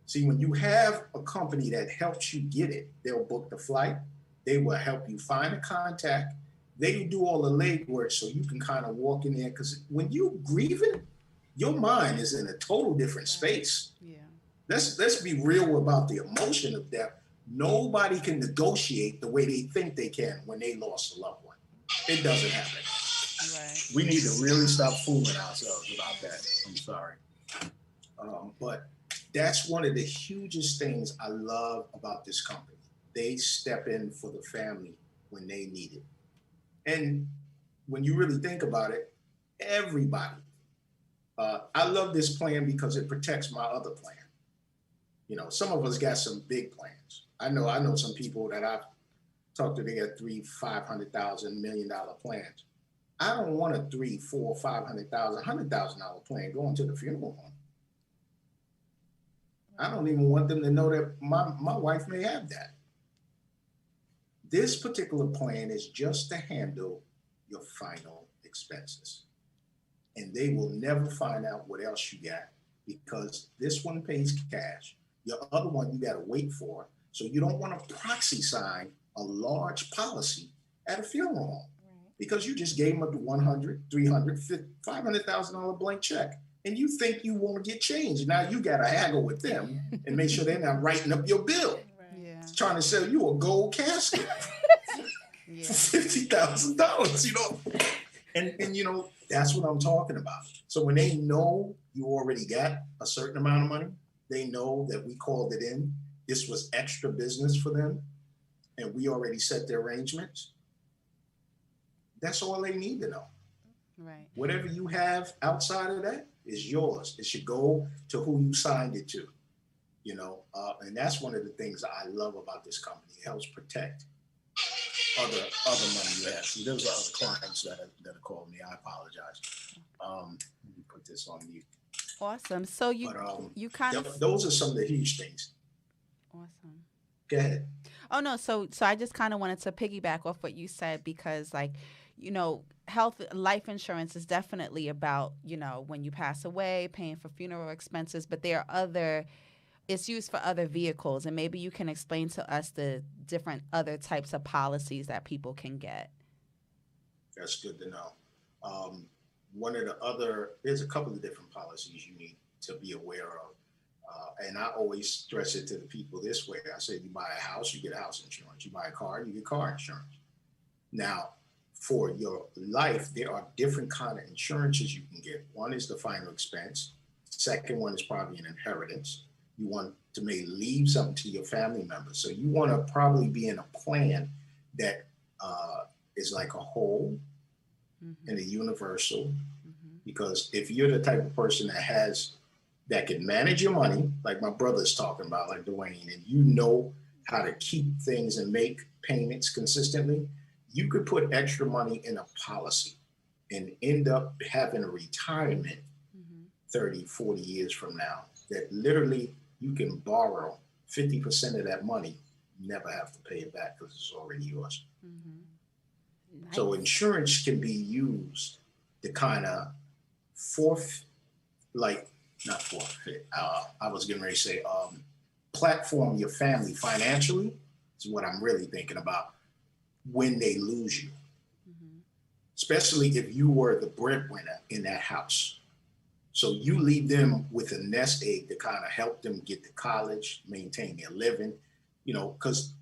See, when you have a company that helps you get it, they'll book the flight. They will help you find a contact. They do all the legwork so you can kind of walk in there. Because when you grieving, your mind is in a total different space. Yeah. Let's be real about the emotion of death. Nobody can negotiate the way they think they can when they lost a loved one. It doesn't happen. Right. We need to really stop fooling ourselves about that. I'm sorry. But that's one of the hugest things I love about this company. They step in for the family when they need it. And when you really think about it, everybody, I love this plan because it protects my other plan. You know, some of us got some big plans. I know some people that I've talked to, they got $300,000, $500,000, $1 million plans. I don't want a $300,000, $400,000, $500,000, $100,000 plan going to the funeral home. I don't even want them to know that my wife may have that. This particular plan is just to handle your final expenses. And they will never find out what else you got because this one pays cash. Your other one you got to wait for. So you don't want to proxy sign a large policy at a funeral home because you just gave them a $100,000, $300,000, $500,000 blank check. And you think you want to get changed. Now you got to haggle with them and make sure they're not writing up your bill. Yeah. Trying to sell you a gold casket Yeah. for $50,000, you know. And you know, that's what I'm talking about. So when they know you already got a certain amount of money, they know that we called it in. This was extra business for them. And we already set the arrangements. That's all they need to know. Right. Whatever you have outside of that is yours. It should go to who you signed it to, you know. And that's one of the things I love about this company. It helps protect other money you have. See, those are other clients that are calling me. I apologize. Let me put this on mute. Awesome. So you kind of those are some of the huge things. awesome. Go ahead. Oh no, so I just kind of wanted to piggyback off what you said because like, you know, life insurance is definitely about, you know, when you pass away, paying for funeral expenses, but there are it's used for other vehicles, and maybe you can explain to us the different other types of policies that people can get. That's good to know. There's a couple of different policies you need to be aware of. And I always stress it to the people this way. I say, you buy a house, you get house insurance. You buy a car, you get car insurance. Now, for your life, there are different kind of insurances you can get. One is the final expense. Second one is probably an inheritance. You want to maybe leave something to your family members. So you want to probably be in a plan that is like a whole and a universal. Because if you're the type of person that can manage your money, like my brother's talking about, like Dwayne, and you know how to keep things and make payments consistently, you could put extra money in a policy and end up having a retirement 30, 40 years from now that literally you can borrow 50% of that money, never have to pay it back because it's already yours. Nice. So insurance can be used to kind of I was getting ready to say, platform your family financially is what I'm really thinking about when they lose you. Especially if you were the breadwinner in that house. So you leave them with a nest egg to kind of help them get to college, maintain their living, you know, because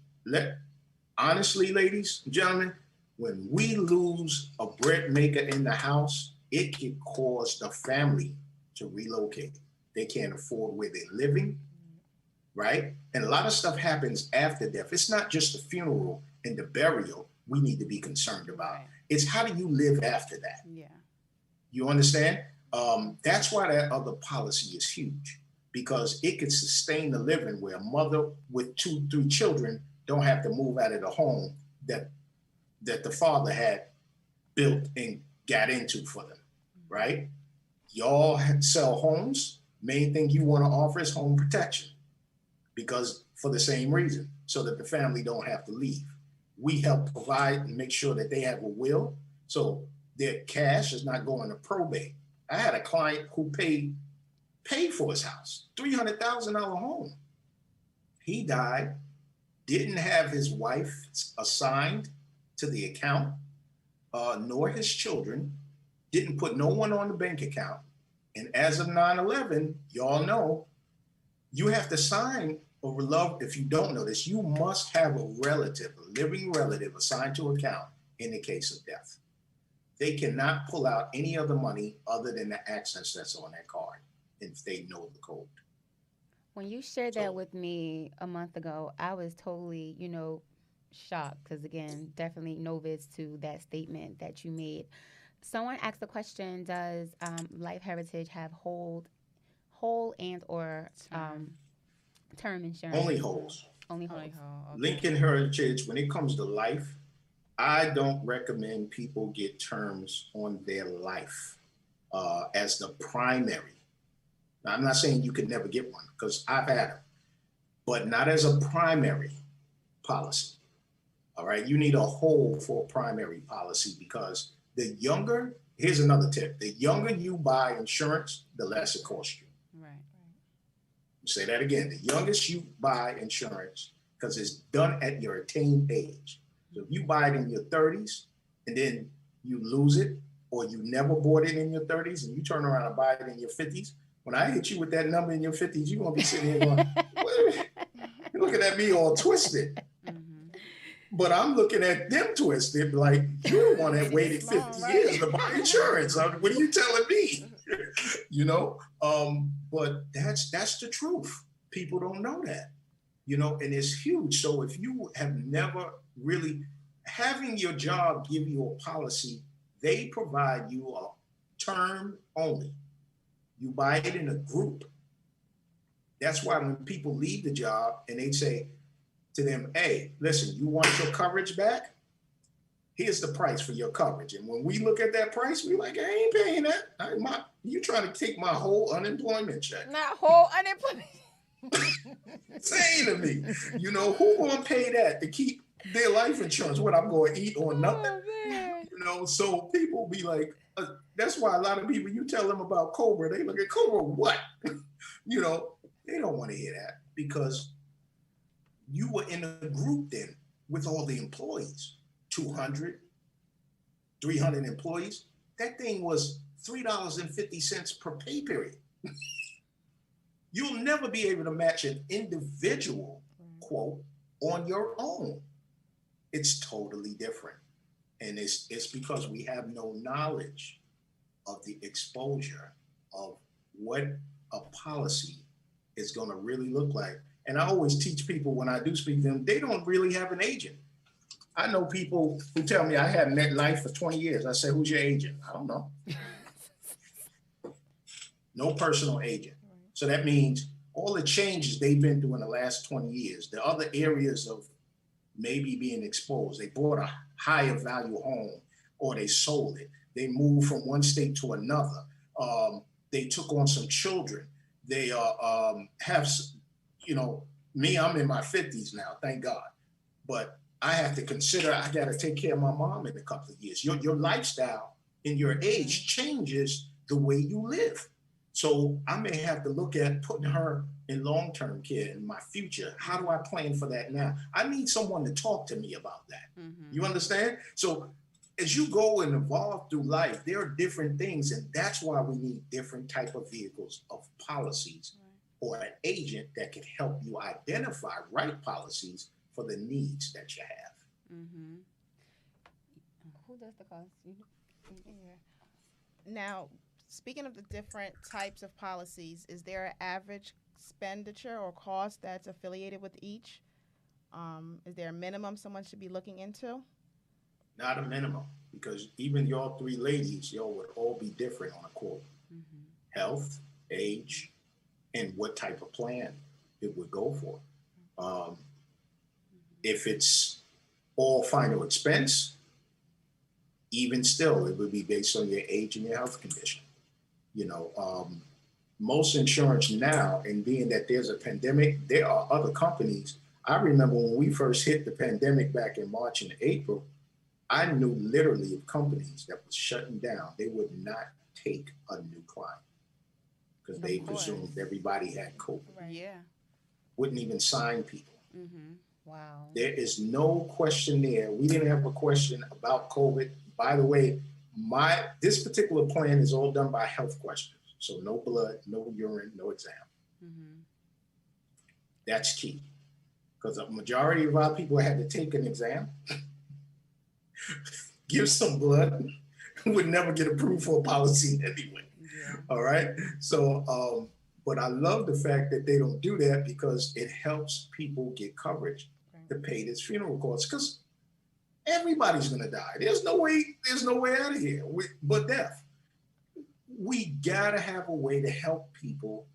honestly, ladies and gentlemen, when we lose a bread maker in the house, it can cause the family to relocate. They can't afford where they're living, right? And a lot of stuff happens after death. It's not just the funeral and the burial we need to be concerned about. Right. It's how do you live after that? Yeah. You understand? That's why that other policy is huge, because it could sustain the living where a mother with 2, 3 children don't have to move out of the home that the father had built and got into for them, right? Y'all sell homes. Main thing you want to offer is home protection, because for the same reason, so that the family don't have to leave. We help provide and make sure that they have a will. So Their cash is not going to probate. I had a client who paid for his house, $300,000 home. He died, didn't have his wife assigned to the account, nor his children, didn't put no one on the bank account. And as of 9/11, y'all know, you have to sign or love. If you don't know this, you must have a relative, a living relative assigned to account in the case of death. They cannot pull out any other money other than the access that's on that card if they know the code. When you shared that with me a month ago, I was totally, shocked because, again, definitely novice to that statement that you made. Someone asked the question, does Life Heritage have whole and or term insurance? Only holes. Only whole. Okay. Lincoln Heritage, when it comes to life, I don't recommend people get terms on their life as the primary. Now, I'm not saying you could never get one because I've had them, but not as a primary policy. All right, you need a whole for a primary policy because here's another tip, the younger you buy insurance, the less it costs you. Right. Say that again, the youngest you buy insurance, because it's done at your attained age. So if you buy it in your 30s and then you lose it, or you never bought it in your 30s and you turn around and buy it in your 50s, when I hit you with that number in your 50s, you're going to be sitting here going, you're looking at me all twisted. But I'm looking at them twisted, like, you're the one that waited 50 years to buy insurance. What are you telling me? But that's the truth. People don't know that, and it's huge. So if you have never really, having your job give you a policy, they provide you a term only. You buy it in a group. That's why when people leave the job and they say to them, hey, listen, you want your coverage back? Here's the price for your coverage. And when we look at that price, we're like, I ain't paying that. You trying to take my whole unemployment check. Not whole unemployment. Saying to me, who gonna pay that to keep their life insurance? What, I'm going to eat or nothing? So people be like, that's why a lot of people, you tell them about Cobra, they look at Cobra, what? They don't want to hear that because you were in a group then with all the employees, 200, 300 employees. That thing was $3.50 per pay period. You'll never be able to match an individual quote on your own. It's totally different. And it's because we have no knowledge of the exposure of what a policy is going to really look like. And I always teach people when I do speak to them, they don't really have an agent. I know people who tell me I had MetLife for 20 years. I say, who's your agent? I don't know. No personal agent. So that means all the changes they've been through in the last 20 years, the other areas of maybe being exposed, they bought a higher value home or they sold it. They moved from one state to another. They took on some children. They have, me, I'm in my 50s now, thank God. But I have to consider, I got to take care of my mom in a couple of years. Your lifestyle in your age changes the way you live. So I may have to look at putting her in long-term care in my future. How do I plan for that now? I need someone to talk to me about that. Mm-hmm. You understand? So as you go and evolve through life, there are different things, and that's why we need different type of vehicles of policies or an agent that can help you identify right policies for the needs that you have. Mm-hmm. Who does the cost? Now, speaking of the different types of policies, is there an average expenditure or cost that's affiliated with each? Is there a minimum someone should be looking into? Not a minimum, because even y'all three ladies, y'all would all be different on a quote. Mm-hmm. Health, age, and what type of plan it would go for. If it's all final expense, even still, it would be based on your age and your health condition. Most insurance now, and being that there's a pandemic, there are other companies. I remember when we first hit the pandemic back in March and April, I knew literally of companies that was shutting down. They would not take a new client because they presumed everybody had COVID. Right. Yeah. Wouldn't even sign people. Mm-hmm. Wow. There is no question there. We didn't have a question about COVID. By the way, this particular plan is all done by health questions. So no blood, no urine, no exam. Mm-hmm. That's key. Because a majority of our people had to take an exam, give some blood, would never get approved for a policy anyway. Yeah. All right. So, but I love the fact that they don't do that because it helps people get coverage to pay this funeral costs. Because everybody's gonna die. There's no way out of here but death. We gotta have a way to help people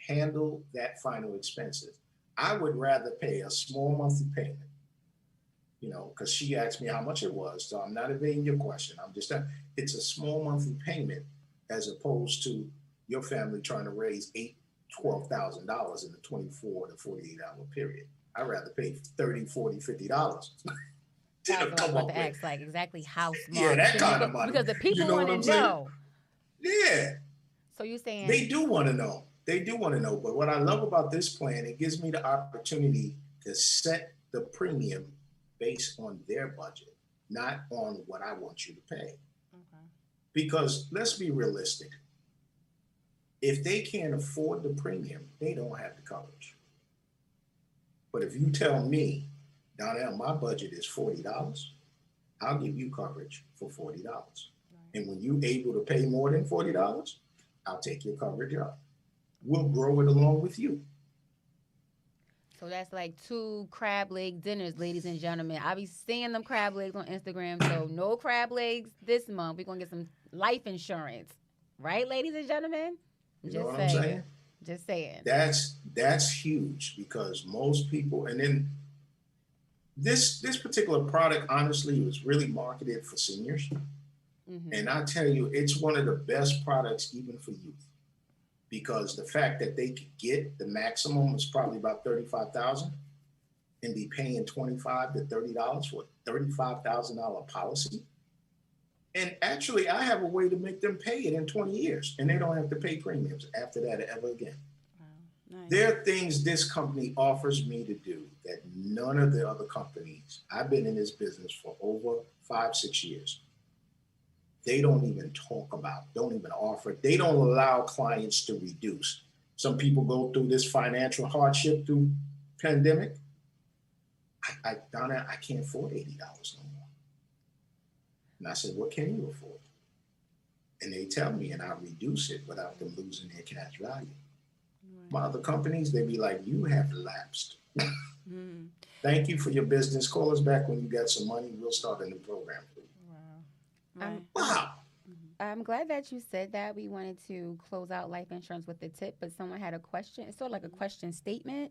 handle that final expenses. I would rather pay a small monthly payment, because she asked me how much it was. So I'm not evading your question. It's a small monthly payment as opposed to your family trying to raise $12,000 in a 24 to 48-hour period. I'd rather pay $30, $40, $50. I was about to ask, like, exactly how small. Yeah, that kind of money. Because the people what want to I'm saying? know. Yeah. So you're saying They do want to know. But what I love about this plan, it gives me the opportunity to set the premium based on their budget, not on what I want you to pay. Okay. Because let's be realistic. If they can't afford the premium, they don't have the coverage. But if you tell me, Donnell, my budget is $40, I'll give you coverage for $40. Right. And when you're able to pay more than $40, I'll take your coverage up. We'll grow it along with you. So that's like 2 crab leg dinners, ladies and gentlemen. I be seeing them crab legs on Instagram. So no crab legs this month. We're gonna get some life insurance, right, ladies and gentlemen? You know what I'm saying? Just saying. That's huge because most people, and then this particular product, honestly, was really marketed for seniors. Mm-hmm. And I tell you, it's one of the best products even for youth. Because the fact that they could get the maximum is probably about $35,000 and be paying $25 to $30 for a $35,000 policy. And actually, I have a way to make them pay it in 20 years, and they don't have to pay premiums after that ever again. Wow. Nice. There are things this company offers me to do that none of the other companies. I've been in this business for over 5-6 years. They don't even talk about, don't even offer. They don't allow clients to reduce. Some people go through this financial hardship through pandemic. Donna, I can't afford $80 no more. And I said, what can you afford? And they tell me, and I reduce it without them losing their cash value. Right. My other companies, they be like, you have lapsed. Thank you for your business. Call us back when you got some money. We'll start a new program for you. Wow. I'm glad that you said that. We wanted to close out life insurance with the tip, but someone had a question. It's sort of like a question statement.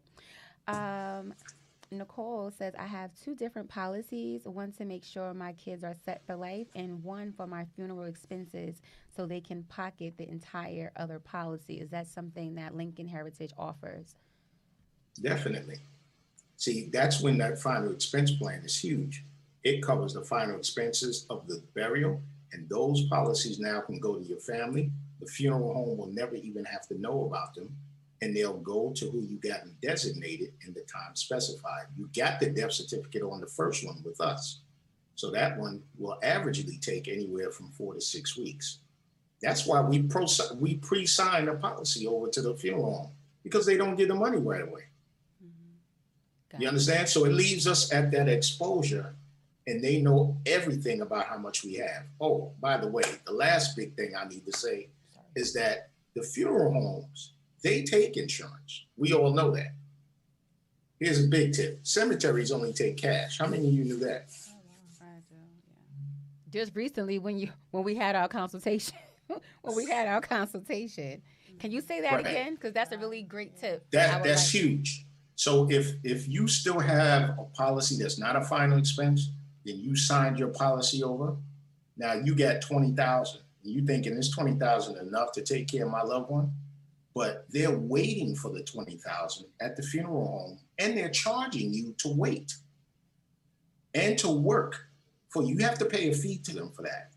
Nicole says, I have 2 different policies, one to make sure my kids are set for life and one for my funeral expenses so they can pocket the entire other policy. Is that something that Lincoln Heritage offers? Definitely. See, that's when that final expense plan is huge. It covers the final expenses of the burial, and those policies now can go to your family. The funeral home will never even have to know about them, and they'll go to who you got them designated in the time specified. You got the death certificate on the first one with us. So that one will averagely take anywhere from 4 to 6 weeks. That's why we pre-sign the policy over to the funeral home, because they don't get the money right away. Mm-hmm. You understand? So it leaves us at that exposure, and they know everything about how much we have. Oh, by the way, the last big thing I need to say is that the funeral homes, they take insurance. We all know that. Here's a big tip. Cemeteries only take cash. How many of you knew that? Oh, wow. I do, yeah. Just recently when we had our consultation. Can you say that again? Because that's a really great tip. That's huge. So if you still have a policy that's not a final expense, then you signed your policy over. Now you got $20,000. You thinking this $20,000 enough to take care of my loved one? But they're waiting for the $20,000 at the funeral home, and they're charging you to wait and to work for you. You have to pay a fee to them for that.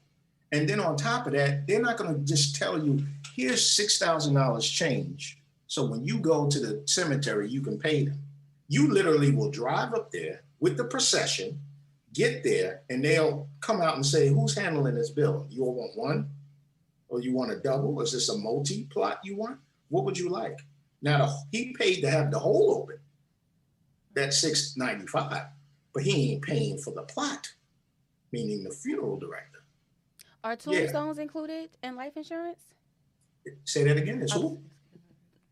And then on top of that, they're not going to just tell you, here's $6,000 change. So when you go to the cemetery, you can pay them. You literally will drive up there with the procession, get there, and they'll come out and say, who's handling this bill? You all want one? Or you want a double? Is this a multi-plot you want? What would you like? Now, he paid to have the hole open. That's $695, but he ain't paying for the plot, meaning the funeral director. Are tombstones included in life insurance? Say that again. It's who?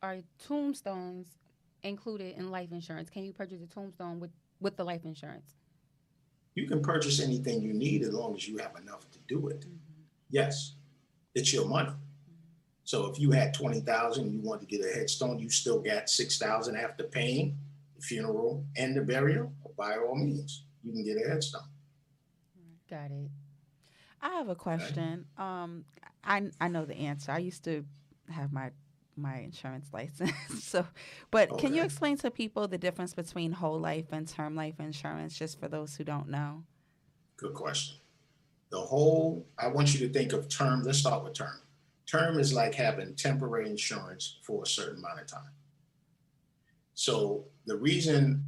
Are tombstones included in life insurance? Can you purchase a tombstone with the life insurance? You can purchase anything you need as long as you have enough to do it. Yes, it's your money. So if you had $20,000 and you want to get a headstone, you still got $6,000 after paying the funeral and the burial. By all means, you can get a headstone. Got it. I have a question. I know the answer. I used to have my insurance license. So, but can you explain to people the difference between whole life and term life insurance, just for those who don't know? Good question. I want you to think of term. Let's start with term. Term is like having temporary insurance for a certain amount of time. So the reason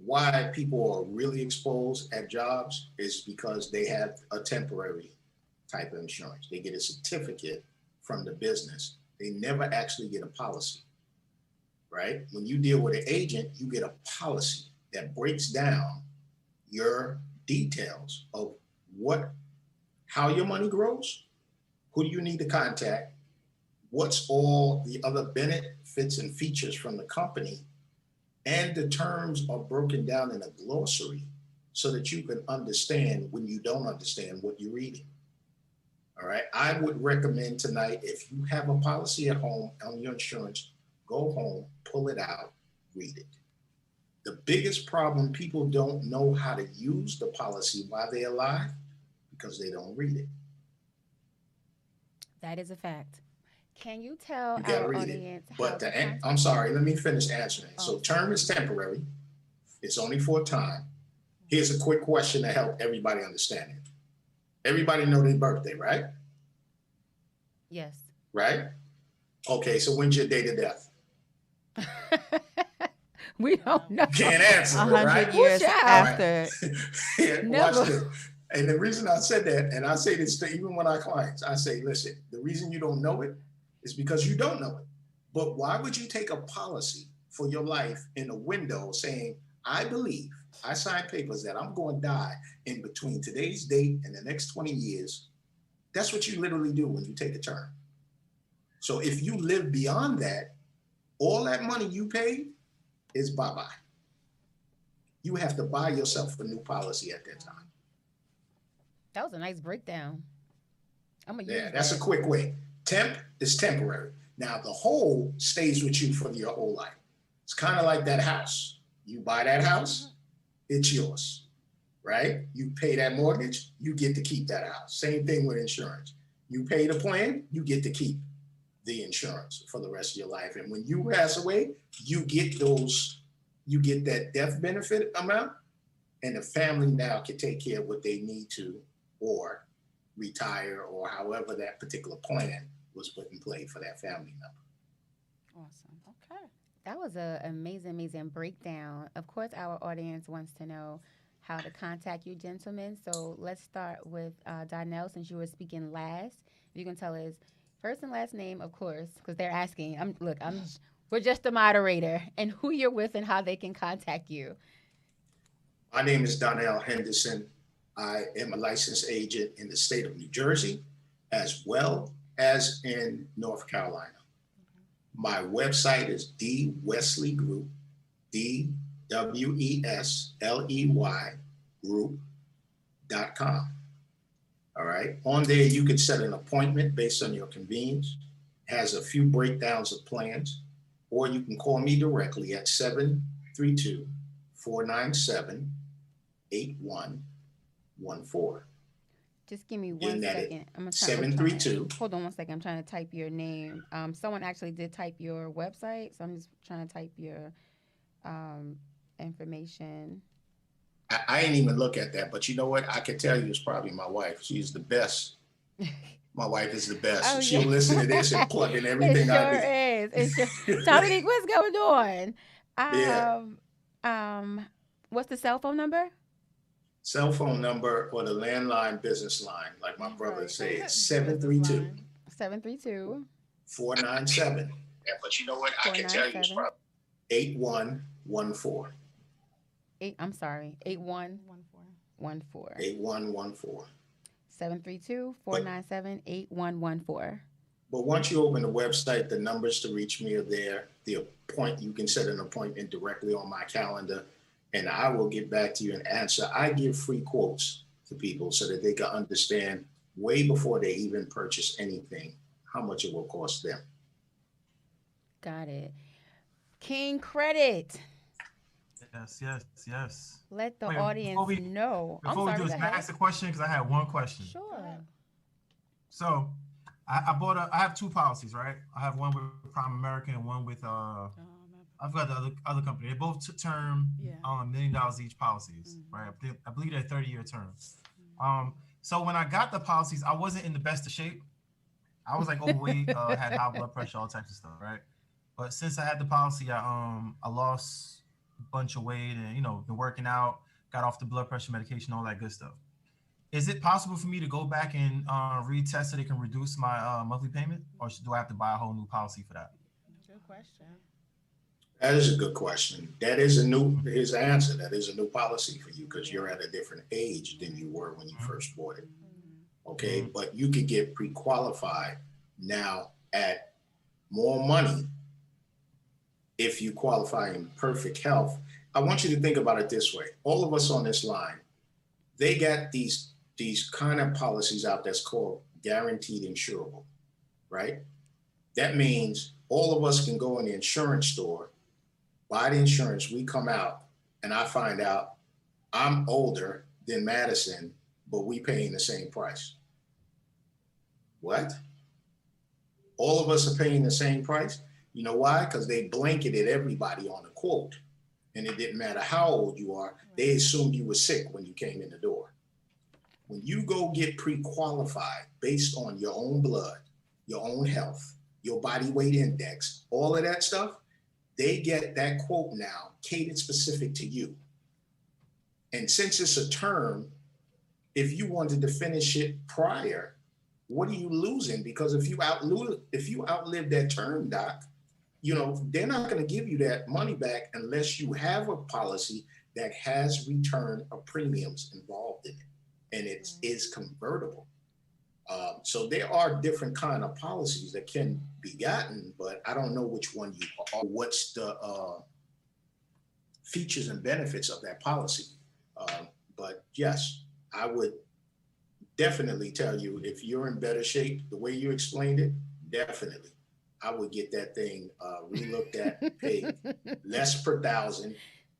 why people are really exposed at jobs is because they have a temporary type of insurance. They get a certificate from the business. They never actually get a policy, right? When you deal with an agent, you get a policy that breaks down your details of how your money grows, who do you need to contact, what's all the other benefits and features from the company, and the terms are broken down in a glossary so that you can understand when you don't understand what you're reading. All right. I would recommend tonight, if you have a policy at home on your insurance, go home, pull it out, read it. The biggest problem, people don't know how to use the policy while they're alive because they don't read it. That is a fact. Can you tell You gotta our read audience it. how But to contact? I'm sorry, let me finish answering. Oh, So term is temporary. It's only for a time. Here's a quick question to help everybody understand it. Everybody know their birthday, right? Yes. Right? Okay, so when's your date of death? We don't know. You can't answer, 100 right? years Child. after. Yeah, Never. watch this. And the reason I said that, and I say this to even when our clients, I say, listen, the reason you don't know it is because you don't know it. But why would you take a policy for your life in a window saying, I believe, I signed papers that I'm going to die in between today's date and the next 20 years? That's what you literally do when you take a term. So if you live beyond that, all that money you paid is bye-bye. You have to buy yourself a new policy at that time. That was a nice breakdown. I'm gonna use Yeah, that's that. a quick way. Temp is temporary. Now the whole stays with you for your whole life. It's kind of like that house. You buy that house, it's yours, right? You pay that mortgage, you get to keep that house. Same thing with insurance. You pay the plan, you get to keep the insurance for the rest of your life. And when you pass away, you get that death benefit amount, and the family now can take care of what they need to, or retire, or however that particular plan was put in play for that family member. Awesome. Okay. That was an amazing breakdown. Of course, our audience wants to know how to contact you, gentlemen. So let's start with Donnell, since you were speaking last. You can tell us first and last name, of course, because they're asking. We're just the moderator, and who you're with and how they can contact you. My name is Donnell Henderson. I am a licensed agent in the state of New Jersey, as well as in North Carolina. My website is D Wesley Group, DWESLEY Group.com. All right. On there, you can set an appointment based on your convenience. It has a few breakdowns of plans, or you can call me directly at 732-497-8114. Just give me Again, one that second. I'm gonna 732. Hold on one second. I'm trying to type your name. Someone actually did type your website, so I'm just trying to type your information. I ain't even look at that, but you know what? I can tell you it's probably my wife. She's the best. My wife is the best. Oh, She'll yeah. listen to this and plug in It everything sure I is. It sure. do. Dominique, what's going on? Yeah. What's the cell phone number? Cell phone number or the landline business line, like my brother Right. said, Business 732 line. 732 497. Yeah, but you know what? I can tell you it's 497 probably 8114. I'm sorry, 1 4. 8114. 8114. 732-497-8114. But once you open the website, the numbers to reach me are there. You can set an appointment directly on my calendar, and I will get back to you and answer. I give free quotes to people so that they can understand way before they even purchase anything how much it will cost them. Got it. King Credit. Yes. Let the Wait, audience know. Before we do go this, can I ahead. ask a question? Because I had one question. Sure. So I have two policies, right? I have one with Prime American and one with I've got the other company. They both term $1 million each policies, right? I believe they're 30-year terms. So when I got the policies, I wasn't in the best of shape. I was like overweight, had high blood pressure, all types of stuff, right? But since I had the policy, I lost a bunch of weight and been working out, got off the blood pressure medication, all that good stuff. Is it possible for me to go back and retest so they can reduce my monthly payment, or do I have to buy a whole new policy for that? Good question. That is a good question. Here's the answer. That is a new policy for you because you're at a different age than you were when you first bought it. Okay, but you could get pre-qualified now at more money if you qualify in perfect health. I want you to think about it this way. All of us on this line, they got these kind of policies out that's called guaranteed insurable, right? That means all of us can go in the insurance store, buy the insurance, we come out, and I find out I'm older than Madison, but we paying the same price. What? All of us are paying the same price? You know why? Because they blanketed everybody on the quote. And it didn't matter how old you are. They assumed you were sick when you came in the door. When you go get pre-qualified based on your own blood, your own health, your body weight index, all of that stuff, they get that quote now catered specific to you. And since it's a term, if you wanted to finish it prior, what are you losing? Because if you outlive that term, doc, they're not going to give you that money back unless you have a policy that has return of premiums involved in it, and it is convertible. So there are different kind of policies that can be gotten, but I don't know which one you are. What's the features and benefits of that policy? But yes, I would definitely tell you if you're in better shape, the way you explained it, definitely. I would get that thing relooked at, paid less per thousand,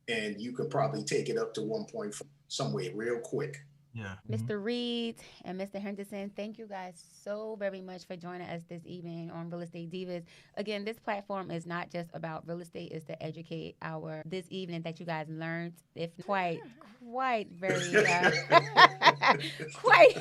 and you could probably take it up to 1.4 somewhere real quick. Yeah. Mr. Reed and Mr. Henderson, thank you guys so very much for joining us this evening on Real Estate Divas. Again, this platform is not just about real estate, it's to educate this evening that you guys learned, if quite very, quite